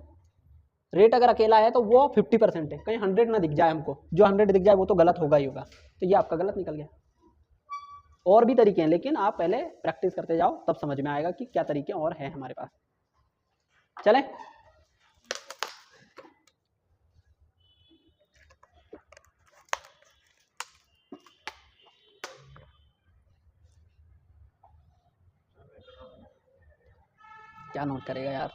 रेट अगर अकेला है तो वो 50% है, कहीं 100 ना दिख जाए हमको, जो 100 दिख जाए वो तो गलत होगा ही होगा, तो ये आपका गलत निकल गया। और भी तरीके हैं, लेकिन आप पहले प्रैक्टिस करते जाओ तब समझ में आएगा कि क्या तरीके और हैं हमारे पास। चले क्या नोट करेगा यार,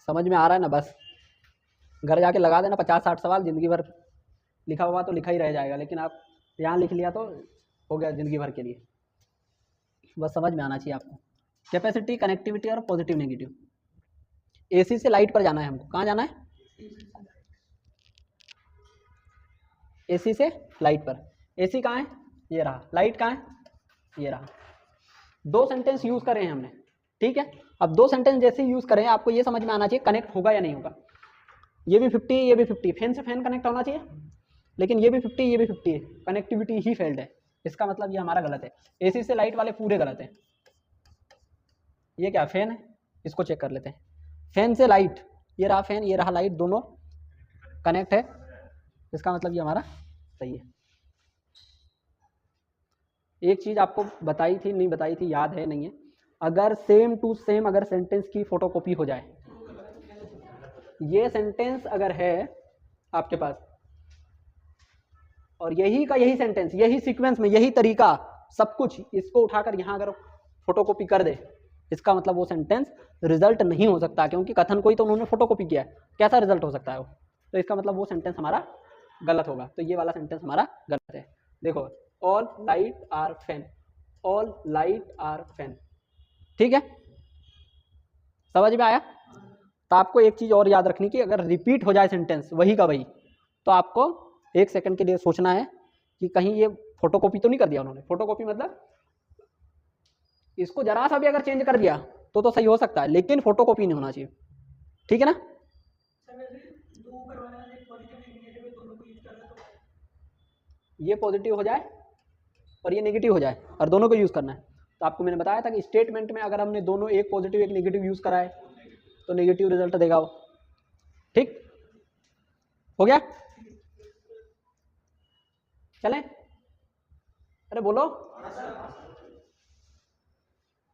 समझ में आ रहा है ना, बस घर जाके लगा देना 50-60 सवाल, जिंदगी भर लिखा हुआ तो लिखा ही रह जाएगा, लेकिन आप यहाँ लिख लिया तो हो गया जिंदगी भर के लिए, बस समझ में आना चाहिए आपको। कैपेसिटी, कनेक्टिविटी और पॉजिटिव नेगेटिव। एसी से लाइट पर जाना है हमको, कहाँ जाना है, एसी से लाइट पर। एसी कहाँ है, ये रहा। लाइट कहाँ है, ये रहा। दो सेंटेंस यूज करें हैं हमने, ठीक है। अब दो सेंटेंस जैसे यूज करें आपको ये समझ में आना चाहिए कनेक्ट होगा या नहीं होगा। ये भी 50 है, ये भी 50, फैन से फैन कनेक्ट होना चाहिए, लेकिन ये भी 50 ये भी 50 है, कनेक्टिविटी ही फेल्ड है। इसका मतलब ये हमारा गलत है। एसी से लाइट वाले पूरे गलत हैं। ये क्या फैन है, इसको चेक कर लेते हैं। फैन से लाइट, ये रहा फैन, ये रहा लाइट, दोनों कनेक्ट है, इसका मतलब ये हमारा सही है। एक चीज आपको बताई थी, नहीं बताई थी, याद है नहीं है, अगर सेम टू सेम अगर सेंटेंस की फोटोकॉपी हो जाए, ये सेंटेंस अगर है आपके पास और यही का यही सेंटेंस, यही सीक्वेंस में, यही तरीका सब कुछ, इसको उठाकर यहां अगर फोटोकॉपी कर दे, इसका मतलब वो सेंटेंस रिजल्ट नहीं हो सकता, क्योंकि कथन को ही तो उन्होंने फोटोकॉपी किया है, कैसा रिजल्ट हो सकता है वो। तो इसका मतलब वो सेंटेंस हमारा गलत होगा। तो ये वाला सेंटेंस हमारा गलत है। देखो, all light are fan, all light are fan, ठीक है, समझ में आया। तो आपको एक चीज और याद रखनी कि अगर रिपीट हो जाए सेंटेंस वही का वही, तो आपको एक सेकंड के लिए सोचना है कि कहीं ये फोटोकॉपी तो नहीं कर दिया उन्होंने। फोटोकॉपी मतलब इसको जरा सा भी अगर चेंज कर दिया तो सही हो सकता है, लेकिन फोटोकॉपी नहीं होना चाहिए, ठीक है ना। ये पॉजिटिव हो जाए और ये नेगेटिव हो जाए और दोनों को यूज करना है। तो आपको मैंने बताया था कि स्टेटमेंट में अगर हमने दोनों, एक पॉजिटिव एक नेगेटिव यूज करा है तो नेगेटिव रिजल्ट देगा वो, ठीक हो गया। चलें, अरे बोलो,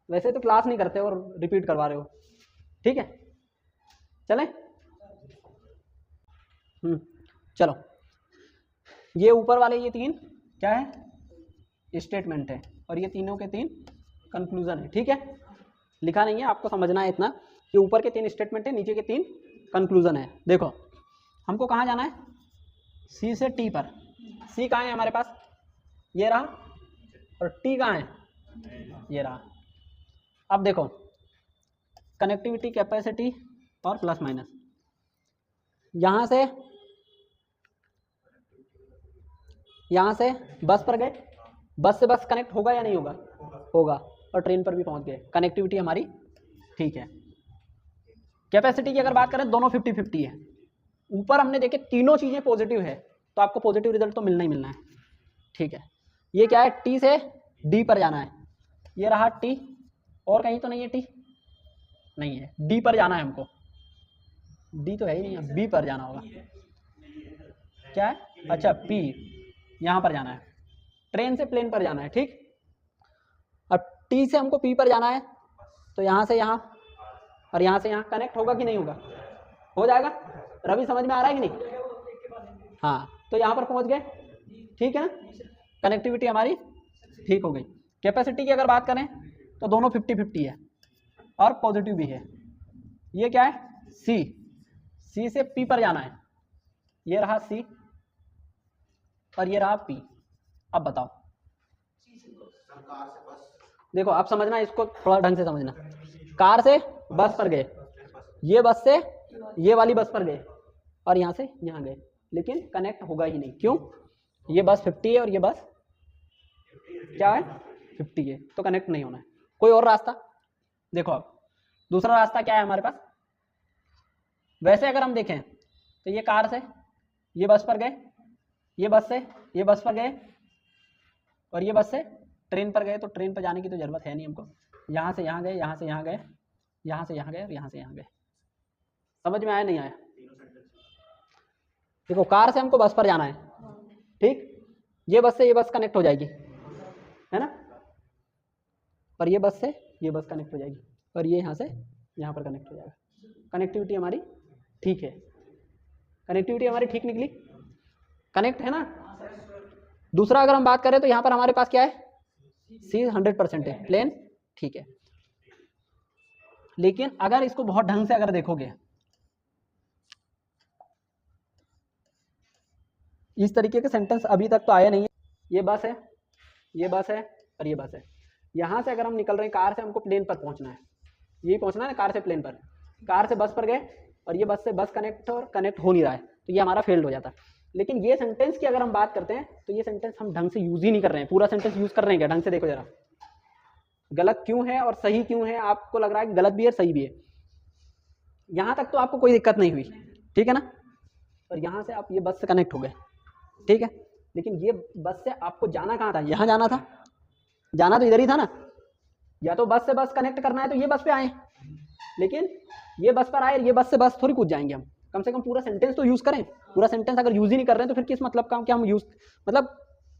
वैसे तो क्लास नहीं करते और रिपीट करवा रहे हो, ठीक है, चलें। चलो, ये ऊपर वाले ये तीन क्या है, स्टेटमेंट है, और ये तीनों के तीन कंक्लूजन है, ठीक है। लिखा नहीं है, आपको समझना है इतना कि ऊपर के तीन स्टेटमेंट है, नीचे के तीन कंक्लूजन है। देखो, हमको कहाँ जाना है, सी से टी पर। सी कहाँ है हमारे पास, ये रहा, और टी कहाँ है, ये रहा। अब देखो, कनेक्टिविटी, कैपेसिटी और प्लस माइनस, यहाँ से बस पर गए, बस से बस कनेक्ट होगा या नहीं होगा, होगा, और ट्रेन पर भी पहुंच गए, कनेक्टिविटी हमारी ठीक है। कैपेसिटी की अगर बात करें, दोनों 50-50 है। ऊपर हमने देखे तीनों चीजें पॉजिटिव है, तो आपको पॉजिटिव रिजल्ट तो मिलना ही मिलना है, ठीक है। ये क्या है, टी से डी पर जाना है, ये रहा टी, और कहीं तो नहीं है टी, नहीं है, डी पर जाना है हमको, डी तो है ही नहीं है, बी पर जाना होगा, क्या है, अच्छा पी, यहां पर जाना है, ट्रेन से प्लेन पर जाना है, ठीक। अब टी से हमको पी पर जाना है, तो यहां से यहां और यहां से यहां कनेक्ट होगा कि नहीं होगा, हो जाएगा। रवि समझ में आ रहा है कि नहीं, हाँ, तो यहां पर पहुंच गए, ठीक है ना, कनेक्टिविटी हमारी ठीक हो गई। कैपेसिटी की अगर बात करें तो दोनों 50-50 है और पॉजिटिव भी है। ये क्या है, सी, सी से पी पर जाना है, ये रहा सी और ये रहा पी। अब बताओ, देखो आप समझना, इसको थोड़ा ढंग से समझना। कार से बस पर गए, ये बस से ये वाली बस पर गए, और यहां से यहां गए, लेकिन कनेक्ट होगा ही नहीं, क्यों, ये बस 50 है और ये बस क्या है, 50 है, तो कनेक्ट नहीं होना है। कोई और रास्ता देखो। अब दूसरा रास्ता क्या है हमारे पास, वैसे अगर हम देखें तो ये कार से ये बस पर गए, ये बस से ये बस पर गए, और ये बस से ट्रेन पर गए, तो ट्रेन पर जाने की तो जरूरत है नहीं हमको, यहाँ से यहाँ गए, यहाँ से यहाँ गए, यहाँ से यहाँ गए और यहाँ से यहाँ गए। समझ में आया नहीं आया, देखो कार से हमको बस पर जाना है, ठीक, ये बस से ये बस कनेक्ट हो जाएगी, है ना, और ये बस से ये बस कनेक्ट हो जाएगी, और ये यहाँ से यहाँ पर कनेक्ट हो जाएगा। कनेक्टिविटी हमारी ठीक है, कनेक्टिविटी हमारी ठीक निकली, कनेक्ट है ना। दूसरा अगर हम बात करें तो यहाँ पर हमारे पास क्या है, सी 100% है, प्लेन, ठीक है। लेकिन अगर इसको बहुत ढंग से अगर देखोगे, इस तरीके के सेंटेंस अभी तक तो आया नहीं है। ये बस है, ये बस है और ये बस है। यहाँ से अगर हम निकल रहे हैं, कार से हमको प्लेन पर पहुंचना है, यही पहुंचना है ना, कार से प्लेन पर। कार से बस पर गए और ये बस से बस कनेक्ट और कनेक्ट हो नहीं रहा है, तो ये हमारा फेल्ड हो जाता है। लेकिन ये सेंटेंस की अगर हम बात करते हैं तो ये सेंटेंस हम ढंग से यूज ही नहीं कर रहे हैं। पूरा सेंटेंस यूज कर रहे हैं क्या? ढंग से देखो जरा, गलत क्यों है और सही क्यों है? आपको लग रहा है कि गलत भी है सही भी है, यहां तक तो आपको कोई दिक्कत नहीं हुई, ठीक है ना? और यहां से आप ये बस से कनेक्ट हो गए, ठीक है, लेकिन ये बस से आपको जाना कहाँ था? यहाँ जाना था, जाना तो इधर ही था ना। या तो बस से बस कनेक्ट करना है तो ये बस पे आए, लेकिन ये बस पर आए, ये बस से बस थोड़ी कूद जाएंगे हम। कम से कम पूरा सेंटेंस तो यूज करें। पूरा सेंटेंस अगर यूज ही नहीं कर रहे हैं तो फिर किस मतलब का क्या हम यूज, मतलब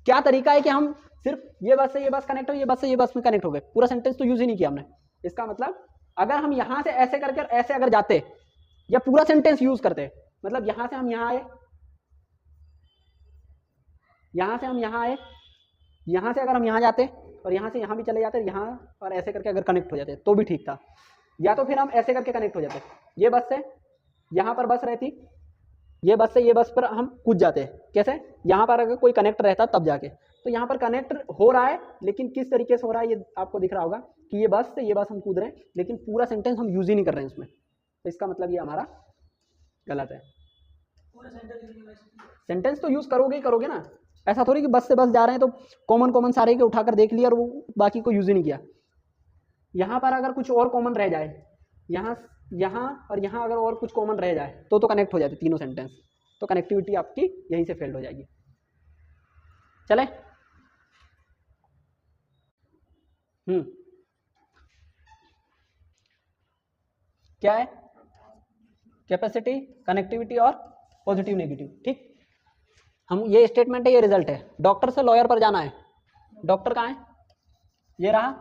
क्या तरीका है कि हम सिर्फ ये बस से ये बस कनेक्ट हो, ये बस से ये बस में कनेक्ट हो गए, पूरा सेंटेंस तो यूज ही नहीं किया हमने। इसका मतलब अगर हम यहाँ से ऐसे करके ऐसे अगर जाते या पूरा सेंटेंस यूज करते, मतलब यहाँ से हम यहाँ आए, यहाँ से हम यहाँ आए, यहाँ से अगर हम यहाँ जाते और यहाँ से यहाँ भी चले जाते, यहाँ और ऐसे करके अगर कनेक्ट हो जाते तो भी ठीक था। या तो फिर हम ऐसे करके कनेक्ट हो जाते, ये बस से यहाँ पर बस रहती, ये बस से ये बस पर हम कूद जाते। कैसे? यहाँ पर अगर कोई कनेक्ट रहता तब जाके, तो यहाँ पर कनेक्ट हो रहा है, लेकिन किस तरीके से हो रहा है ये आपको दिख रहा होगा कि ये बस से ये बस हम कूद रहे हैं, लेकिन पूरा सेंटेंस हम यूज ही नहीं कर रहे हैं उसमें। तो इसका मतलब ये हमारा गलत है। सेंटेंस तो यूज करोगे ही करोगे ना, ऐसा थोड़ी कि बस से बस जा रहे हैं तो कॉमन सारे के उठाकर देख लिया और वो बाकी को यूज ही नहीं किया। यहाँ पर अगर कुछ और कॉमन रह जाए, यहाँ और यहाँ अगर और कुछ कॉमन रह जाए तो कनेक्ट हो जाते तीनों सेंटेंस, तो कनेक्टिविटी आपकी यहीं से फेल्ड हो जाएगी। चले क्या है? कैपेसिटी, कनेक्टिविटी और पॉजिटिव नेगेटिव, ठीक। हम ये स्टेटमेंट है, ये रिजल्ट है। डॉक्टर से लॉयर पर जाना है, डॉक्टर कहाँ है? ये रहा,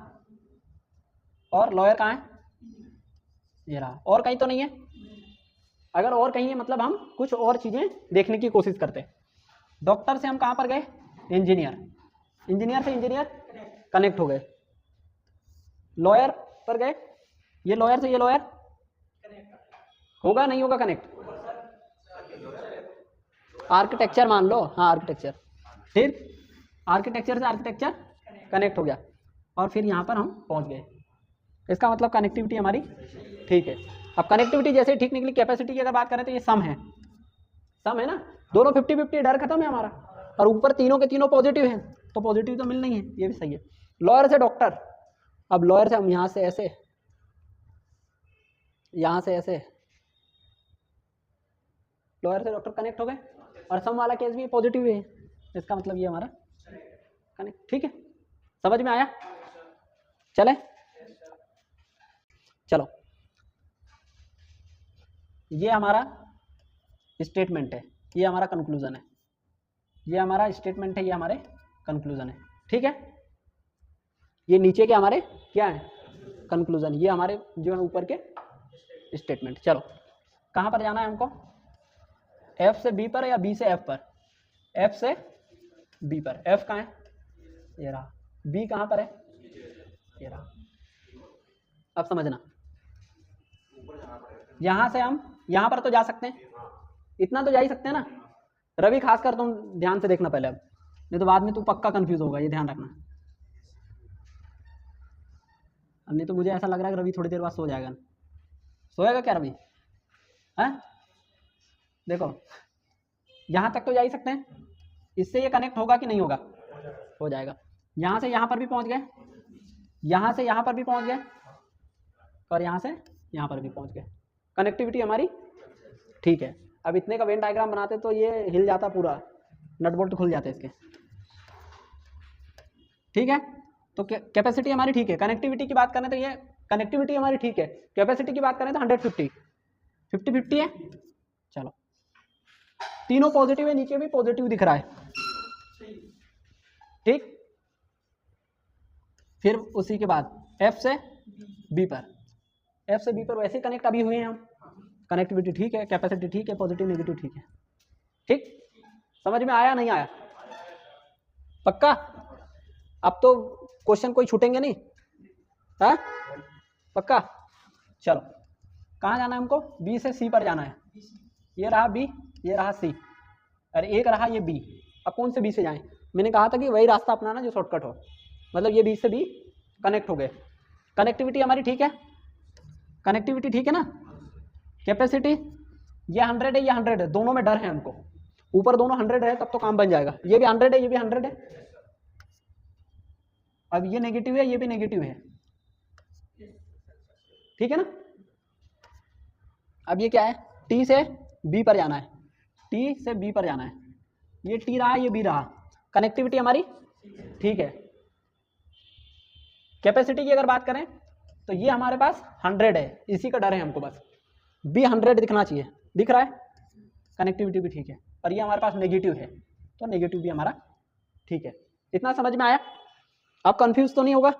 और लॉयर कहाँ है? ये रहा। और कहीं तो नहीं है? अगर और कहीं है मतलब हम कुछ और चीजें देखने की कोशिश करते। डॉक्टर से हम कहाँ पर गए? इंजीनियर, इंजीनियर से इंजीनियर कनेक्ट हो गए। लॉयर पर गए, ये लॉयर से ये लॉयर होगा नहीं होगा कनेक्ट? आर्किटेक्चर मान लो, हाँ आर्किटेक्चर, फिर आर्किटेक्चर से आर्किटेक्चर कनेक्ट हो गया और फिर यहाँ पर हम पहुँच गए। इसका मतलब कनेक्टिविटी हमारी ठीक है। अब कनेक्टिविटी जैसे ठीक निकली, कैपेसिटी की अगर बात करें तो ये सम है, सम है ना, दोनों 50-50, डर खत्म है हमारा। और ऊपर तीनों के तीनों पॉजिटिव हैं तो पॉजिटिव तो मिलना ही है, ये भी सही है। लॉयर से डॉक्टर, अब लॉयर से हम यहाँ से ऐसे, यहाँ से ऐसे, लॉयर से डॉक्टर कनेक्ट हो गए और सम वाला केस भी पॉजिटिव है, इसका मतलब ये हमारा कनेक्ट, ठीक है। समझ में आया? चले चलो, ये हमारा स्टेटमेंट है, ये हमारा कंक्लूजन है, ये हमारा स्टेटमेंट है, ये हमारे कंक्लूजन है, ठीक है। ये नीचे के हमारे क्या है? कंक्लूजन। ये हमारे जो है ऊपर के स्टेटमेंट। चलो कहाँ पर जाना है हमको? एफ से बी पर या बी से एफ पर? एफ से बी पर। एफ कहाँ है? ये रहा। बी कहाँ पर है? ये रहा। अब समझना, यहां से हम यहां पर तो जा सकते हैं, इतना तो जा ही सकते हैं ना। रवि खासकर तुम ध्यान से देखना पहले, अब नहीं तो बाद में तू पक्का कंफ्यूज होगा, ये ध्यान रखना। अब नहीं तो मुझे ऐसा लग रहा है कि रवि थोड़ी देर बाद सो जाएगा। सोएगा क्या रवि? हैं? देखो यहां तक तो जा ही सकते हैं, इससे ये कनेक्ट होगा कि नहीं होगा? हो जाएगा। यहां से यहां पर भी पहुंच गए, यहां से यहां पर भी पहुंच गए, और यहां से यहां पर भी पहुंच गए। कनेक्टिविटी हमारी ठीक है। अब इतने का वेन डायग्राम बनाते तो ये हिल जाता पूरा, नट बोल्ट खुल जाते इसके, ठीक है। तो कैपेसिटी हमारी ठीक है। कनेक्टिविटी की बात करें तो ये कनेक्टिविटी हमारी ठीक है। कैपेसिटी की बात करें तो 150, 50-50 है। चलो तीनों पॉजिटिव है, नीचे भी पॉजिटिव दिख रहा है, ठीक। फिर उसी के बाद एफ से बी पर, एफ से बी पर वैसे कनेक्ट अभी हुए हैं हम। कनेक्टिविटी ठीक है, कैपेसिटी ठीक है, पॉजिटिव नेगेटिव ठीक है, ठीक। समझ में आया नहीं आया? पक्का? अब तो क्वेश्चन कोई छूटेंगे नहीं, है? पक्का? चलो कहाँ जाना है हमको? बी से सी पर जाना है। ये रहा बी, ये रहा सी, और एक रहा ये बी। अब कौन से बी से जाएं? मैंने कहा था कि वही रास्ता अपनाना जो शॉर्टकट हो, मतलब ये बी से बी कनेक्ट हो गए। कनेक्टिविटी हमारी ठीक है, कनेक्टिविटी ठीक है ना। कैपेसिटी ये 100 है, ये 100 है, दोनों में डर है हमको। ऊपर दोनों 100 है तब तो काम बन जाएगा। ये भी 100 है, ये भी 100 है। अब ये नेगेटिव है, ये भी नेगेटिव है, ठीक है ना। अब ये क्या है, टी से बी पर जाना है, टी से बी पर जाना है। ये टी रहा, ये बी रहा, कनेक्टिविटी हमारी ठीक है। कैपेसिटी की अगर बात करें तो ये हमारे पास 100 है, इसी का डर है हमको, बस बी 100 दिखना चाहिए, दिख रहा है, कनेक्टिविटी भी ठीक है। और ये हमारे पास नेगेटिव है तो नेगेटिव भी हमारा ठीक है। इतना समझ में आया? अब कंफ्यूज तो नहीं होगा,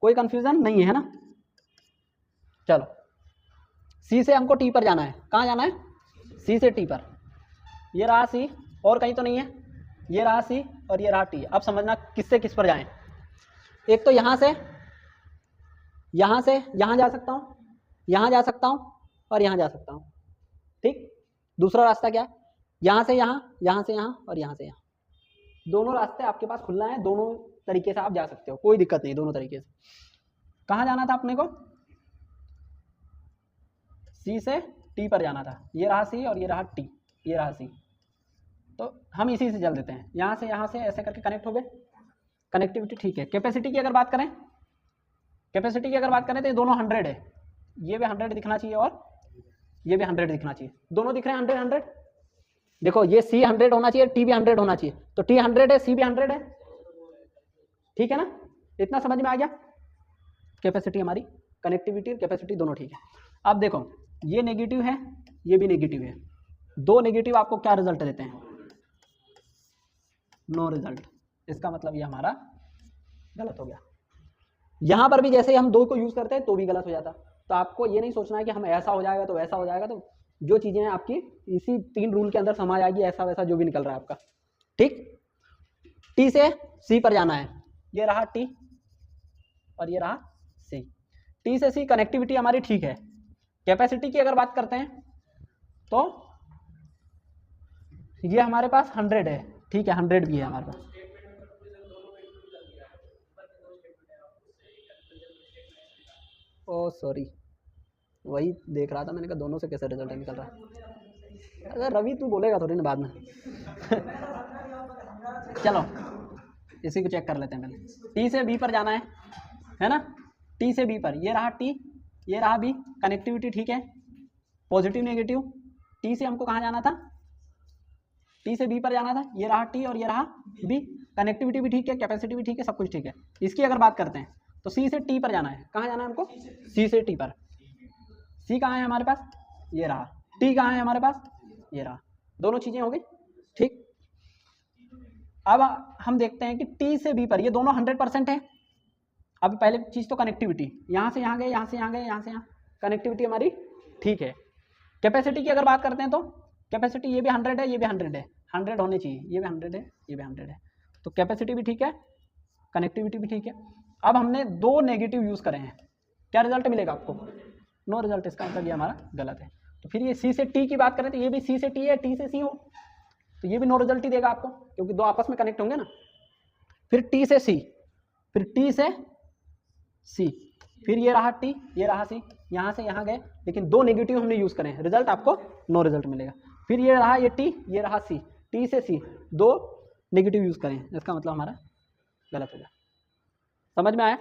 कोई कंफ्यूजन नहीं है ना। चलो सी से हमको टी पर जाना है, कहाँ जाना है, सी से टी पर। ये रहा सी, और कहीं तो नहीं है, ये रहा सी और ये रहा टी। अब समझना किससे किस पर जाएं। एक तो यहाँ से यहाँ जा सकता हूँ, यहाँ जा सकता हूँ और यहाँ जा सकता हूँ, ठीक। दूसरा रास्ता क्या है, यहाँ से यहाँ, यहाँ से यहाँ और यहाँ से यहाँ। दोनों रास्ते आपके पास खुलना है, दोनों तरीके से आप जा सकते हो, कोई दिक्कत नहीं, दोनों तरीके से। कहाँ जाना था अपने को, सी से टी पर जाना था। ये रहा सी और ये रहा टी, ये रहा सी। तो हम इसी से चल देते हैं, यहाँ से ऐसे करके कनेक्ट हो गए, कनेक्टिविटी ठीक है। कैपेसिटी की अगर बात करें, कैपेसिटी की अगर बात करें तो ये दोनों 100 है, ये भी 100 दिखना चाहिए और ये भी 100 दिखना चाहिए, दोनों दिख रहे हैं 100 100। देखो ये सी 100 होना चाहिए, टी भी 100 होना चाहिए, तो टी 100 है, सी भी 100 है, ठीक है ना। इतना समझ में आ गया। कैपेसिटी हमारी, कनेक्टिविटी कैपेसिटी दोनों ठीक है। अब देखो ये नेगेटिव है, ये भी नेगेटिव है, दो नेगेटिव आपको क्या रिजल्ट देते हैं, नो रिजल्ट। इसका मतलब ये हमारा गलत हो गया। यहां पर भी जैसे ही हम दो को यूज करते हैं तो भी गलत हो जाता। तो आपको ये नहीं सोचना है कि हम ऐसा हो जाएगा तो वैसा हो जाएगा, तो जो चीजें हैं आपकी इसी 3 रूल के अंदर समा जाएगी, ऐसा वैसा जो भी निकल रहा है आपका, ठीक। टी से सी पर जाना है, ये रहा टी और ये रहा सी। टी से सी कनेक्टिविटी हमारी ठीक है। कैपेसिटी की अगर बात करते हैं तो ये हमारे पास 100 है, ठीक है, 100 भी है हमारे पास। ओ सॉरी, वही देख रहा था, मैंने कहा दोनों से कैसे रिजल्ट निकल रहा है। अगर रवि तू बोलेगा थोड़ी ना बाद में चलो इसी को चेक कर लेते हैं पहले। टी से बी पर जाना है ना, टी से बी पर, ये रहा टी, ये रहा बी, कनेक्टिविटी ठीक है, पॉजिटिव नेगेटिव। टी से हमको कहाँ जाना था, टी से बी पर जाना था, ये रहा टी और ये रहा बी, कनेक्टिविटी भी ठीक है, कैपेसिटी भी ठीक है, सब कुछ ठीक है। इसकी अगर बात करते हैं तो सी से टी पर जाना है, कहाँ जाना है हमको, सी से टी पर। सी कहाँ है हमारे पास, ये रहा, टी कहाँ है हमारे पास, ये रहा, दोनों चीजें हो गई, ठीक। अब हम देखते हैं कि टी से बी पर ये दोनों 100% है। अब पहले चीज तो कनेक्टिविटी, यहाँ से यहाँ गए, यहाँ से यहाँ गए, यहाँ से यहाँ, कनेक्टिविटी हमारी ठीक है। कैपेसिटी की अगर बात करते हैं तो कैपेसिटी ये भी 100 है, ये भी 100 है, 100 होने चाहिए, ये भी 100 है, ये भी 100 है, तो कैपेसिटी भी ठीक है, कनेक्टिविटी भी ठीक है। अब हमने दो नेगेटिव यूज करे हैं, क्या रिजल्ट मिलेगा आपको, नो रिजल्ट। इसका मतलब ये हमारा गलत है। तो फिर ये सी से टी की बात करें तो ये भी सी से टी है, टी से सी हो तो ये भी नो रिजल्ट ही देगा आपको, क्योंकि दो आपस में कनेक्ट होंगे ना। फिर टी से सी, फिर टी से सी, फिर ये रहा टी, ये रहा सी, यहाँ से यहाँ गए, लेकिन दो नेगेटिव हमने यूज करें, रिजल्ट आपको नो रिजल्ट मिलेगा। फिर ये रहा ये टी, ये रहा सी, टी से सी, दो नेगेटिव यूज करें, इसका मतलब हमारा गलत हो गया। समझ में आया?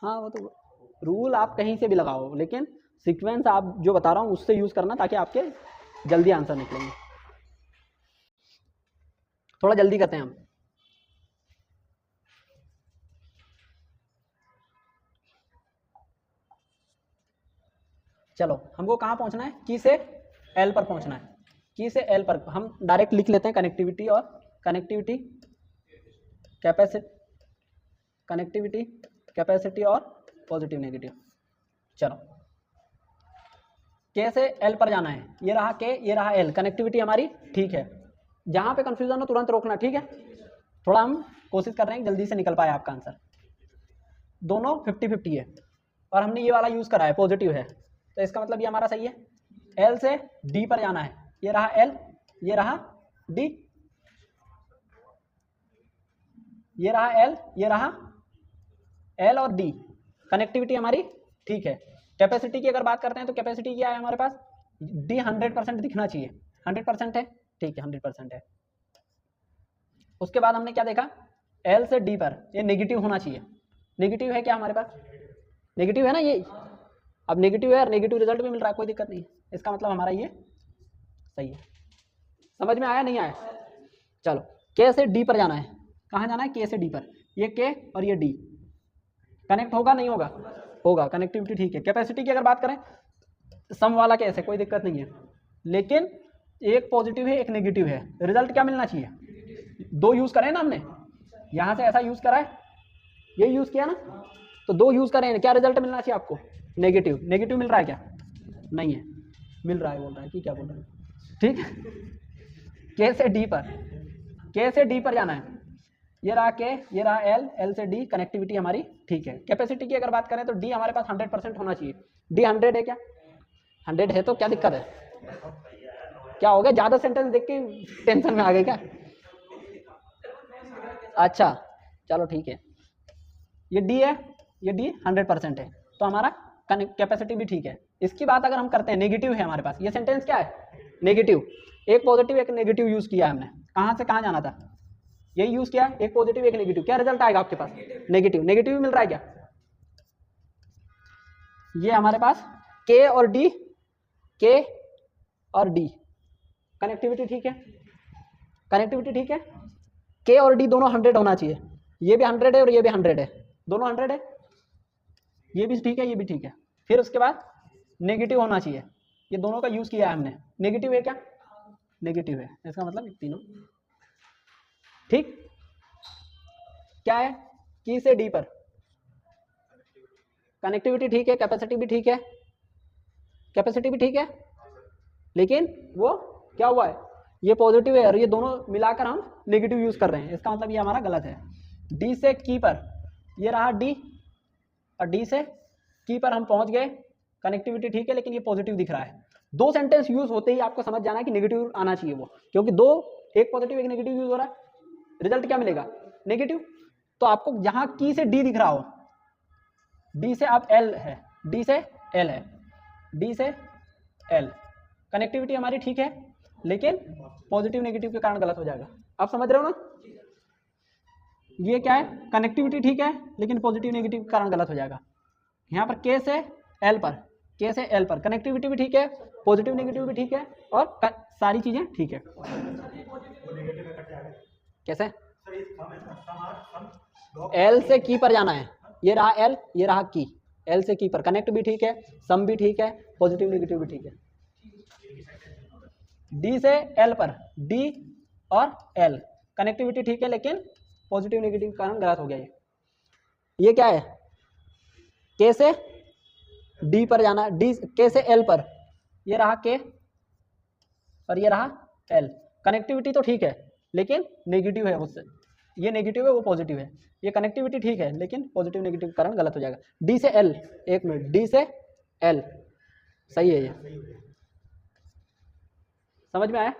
हाँ वो तो रूल आप कहीं से भी लगाओ, लेकिन सीक्वेंस आप जो बता रहा हूँ उससे यूज करना, ताकि आपके जल्दी आंसर निकलेंगे। थोड़ा जल्दी करते हैं हम। चलो हमको कहाँ पहुंचना है, की से एल पर पहुंचना है। की से एल पर हम डायरेक्ट लिख लेते हैं कनेक्टिविटी और कनेक्टिविटी कैपेसिटी, कनेक्टिविटी कैपेसिटी और पॉजिटिव नेगेटिव। चलो के से एल पर जाना है, ये रहा के, ये रहा एल, कनेक्टिविटी हमारी ठीक है। जहां पे कंफ्यूजन हो तुरंत रोकना, ठीक है। थोड़ा हम कोशिश कर रहे हैं जल्दी से निकल पाए आपका आंसर। दोनों 50-50 है और हमने ये वाला यूज करा है, पॉजिटिव है, तो इसका मतलब ये हमारा सही है। एल से डी पर जाना है, ये रहा एल, ये रहा डी, ये रहा एल, ये रहा एल और डी, कनेक्टिविटी हमारी ठीक है। कैपेसिटी की अगर बात करते हैं तो कैपेसिटी क्या है हमारे पास, डी 100% दिखना चाहिए, 100% है, ठीक है 100% है। उसके बाद हमने क्या देखा, एल से डी पर ये नेगेटिव होना चाहिए, नेगेटिव है क्या हमारे पास, नेगेटिव है ना ये, अब नेगेटिव है और नेगेटिव रिजल्ट भी मिल रहा है, कोई दिक्कत नहीं है, इसका मतलब हमारा ये सही है। समझ में आया नहीं आया? चलो के से डी पर जाना है, कहाँ जाना है, के से डी पर, ये के और ये डी कनेक्ट होगा नहीं होगा, होगा, कनेक्टिविटी ठीक है। कैपेसिटी की अगर बात करें सम वाला कैसे, कोई दिक्कत नहीं है, लेकिन एक पॉजिटिव है एक नेगेटिव है, रिजल्ट क्या मिलना चाहिए, दो यूज करें ना हमने, यहाँ से ऐसा यूज करा है, ये यूज किया ना, तो दो यूज करें, क्या रिजल्ट मिलना चाहिए आपको, नेगेटिव, नेगेटिव मिल रहा है क्या, नहीं है, मिल रहा है, बोल रहा है कि क्या बोल रहा है, ठीक है। के से डी पर, के से डी पर जाना है, ये रहा के, ये रहा एल, एल से डी, कनेक्टिविटी हमारी ठीक है। कैपेसिटी की अगर बात करें तो डी हमारे पास 100% होना चाहिए, डी 100 है क्या, 100 है तो क्या दिक्कत है, क्या हो गया, ज्यादा सेंटेंस देख के टेंशन में आ गए क्या, अच्छा चलो ठीक है, ये डी है, ये डी 100% है, तो हमारा कैपेसिटी भी ठीक है। इसकी बात अगर हम करते हैं, नेगेटिव है हमारे पास, ये सेंटेंस क्या है, नेगेटिव, एक पॉजिटिव एक नेगेटिव यूज किया है हमने, कहाँ से कहाँ जाना था, यही यूज किया, एक पॉजिटिव एक नेगेटिव, क्या रिजल्ट आएगा आपके पास, नेगेटिव, नेगेटिव मिल रहा है क्या, ये हमारे पास के और डी, के और डी, कनेक्टिविटी ठीक है, कनेक्टिविटी ठीक है, के और डी दोनों 100 होना चाहिए, ये भी 100 है और ये भी 100 है, दोनों 100 है, ये भी ठीक है ये भी ठीक है। फिर उसके बाद नेगेटिव होना चाहिए, ये दोनों का यूज किया है हमने, नेगेटिव है क्या, नेगेटिव है, इसका मतलब तीनों ठीक। क्या है, की से डी पर कनेक्टिविटी ठीक है, कैपेसिटी भी ठीक है, कैपेसिटी भी ठीक है, लेकिन वो क्या हुआ है, ये पॉजिटिव है और ये दोनों मिलाकर हम नेगेटिव यूज कर रहे हैं, इसका मतलब ये हमारा गलत है। डी से की पर, ये रहा डी और डी से की पर हम पहुंच गए, कनेक्टिविटी ठीक है लेकिन ये पॉजिटिव दिख रहा है। दो सेंटेंस यूज होते ही आपको समझ जाना है कि नेगेटिव आना चाहिए वो, क्योंकि दो, एक पॉजिटिव एक नेगेटिव यूज हो रहा है, रिजल्ट क्या मिलेगा, नेगेटिव। तो आपको जहां की से डी दिख रहा हो, डी से आप एल है, डी से एल है, डी से एल, कनेक्टिविटी हमारी ठीक है लेकिन पॉजिटिव नेगेटिव के कारण गलत हो जाएगा, आप समझ रहे हो ना। ये क्या है, कनेक्टिविटी ठीक है लेकिन पॉजिटिव नेगेटिव के कारण गलत हो जाएगा। यहाँ पर के से एल पर, के से एल पर कनेक्टिविटी भी ठीक है, पॉजिटिव नेगेटिव भी ठीक है और सारी चीजें ठीक है। कैसे, एल से की पर जाना है, ये रहा एल ये रहा की, एल से की पर कनेक्ट भी ठीक है, सम भी ठीक है, पॉजिटिव नेगेटिव भी ठीक है। डी से एल पर, डी और एल कनेक्टिविटी ठीक है लेकिन पॉजिटिव नेगेटिव के कारण गलत हो गया। ये क्या है, के से डी पर जाना, डी के से एल पर, ये रहा के और ये रहा एल, कनेक्टिविटी तो ठीक है लेकिन नेगेटिव है उससे, ये नेगेटिव है वो पॉजिटिव है, ये कनेक्टिविटी ठीक है लेकिन पॉजिटिव नेगेटिव के कारण गलत हो जाएगा। डी से एल, एक मिनट, डी से एल सही है, ये समझ में आया।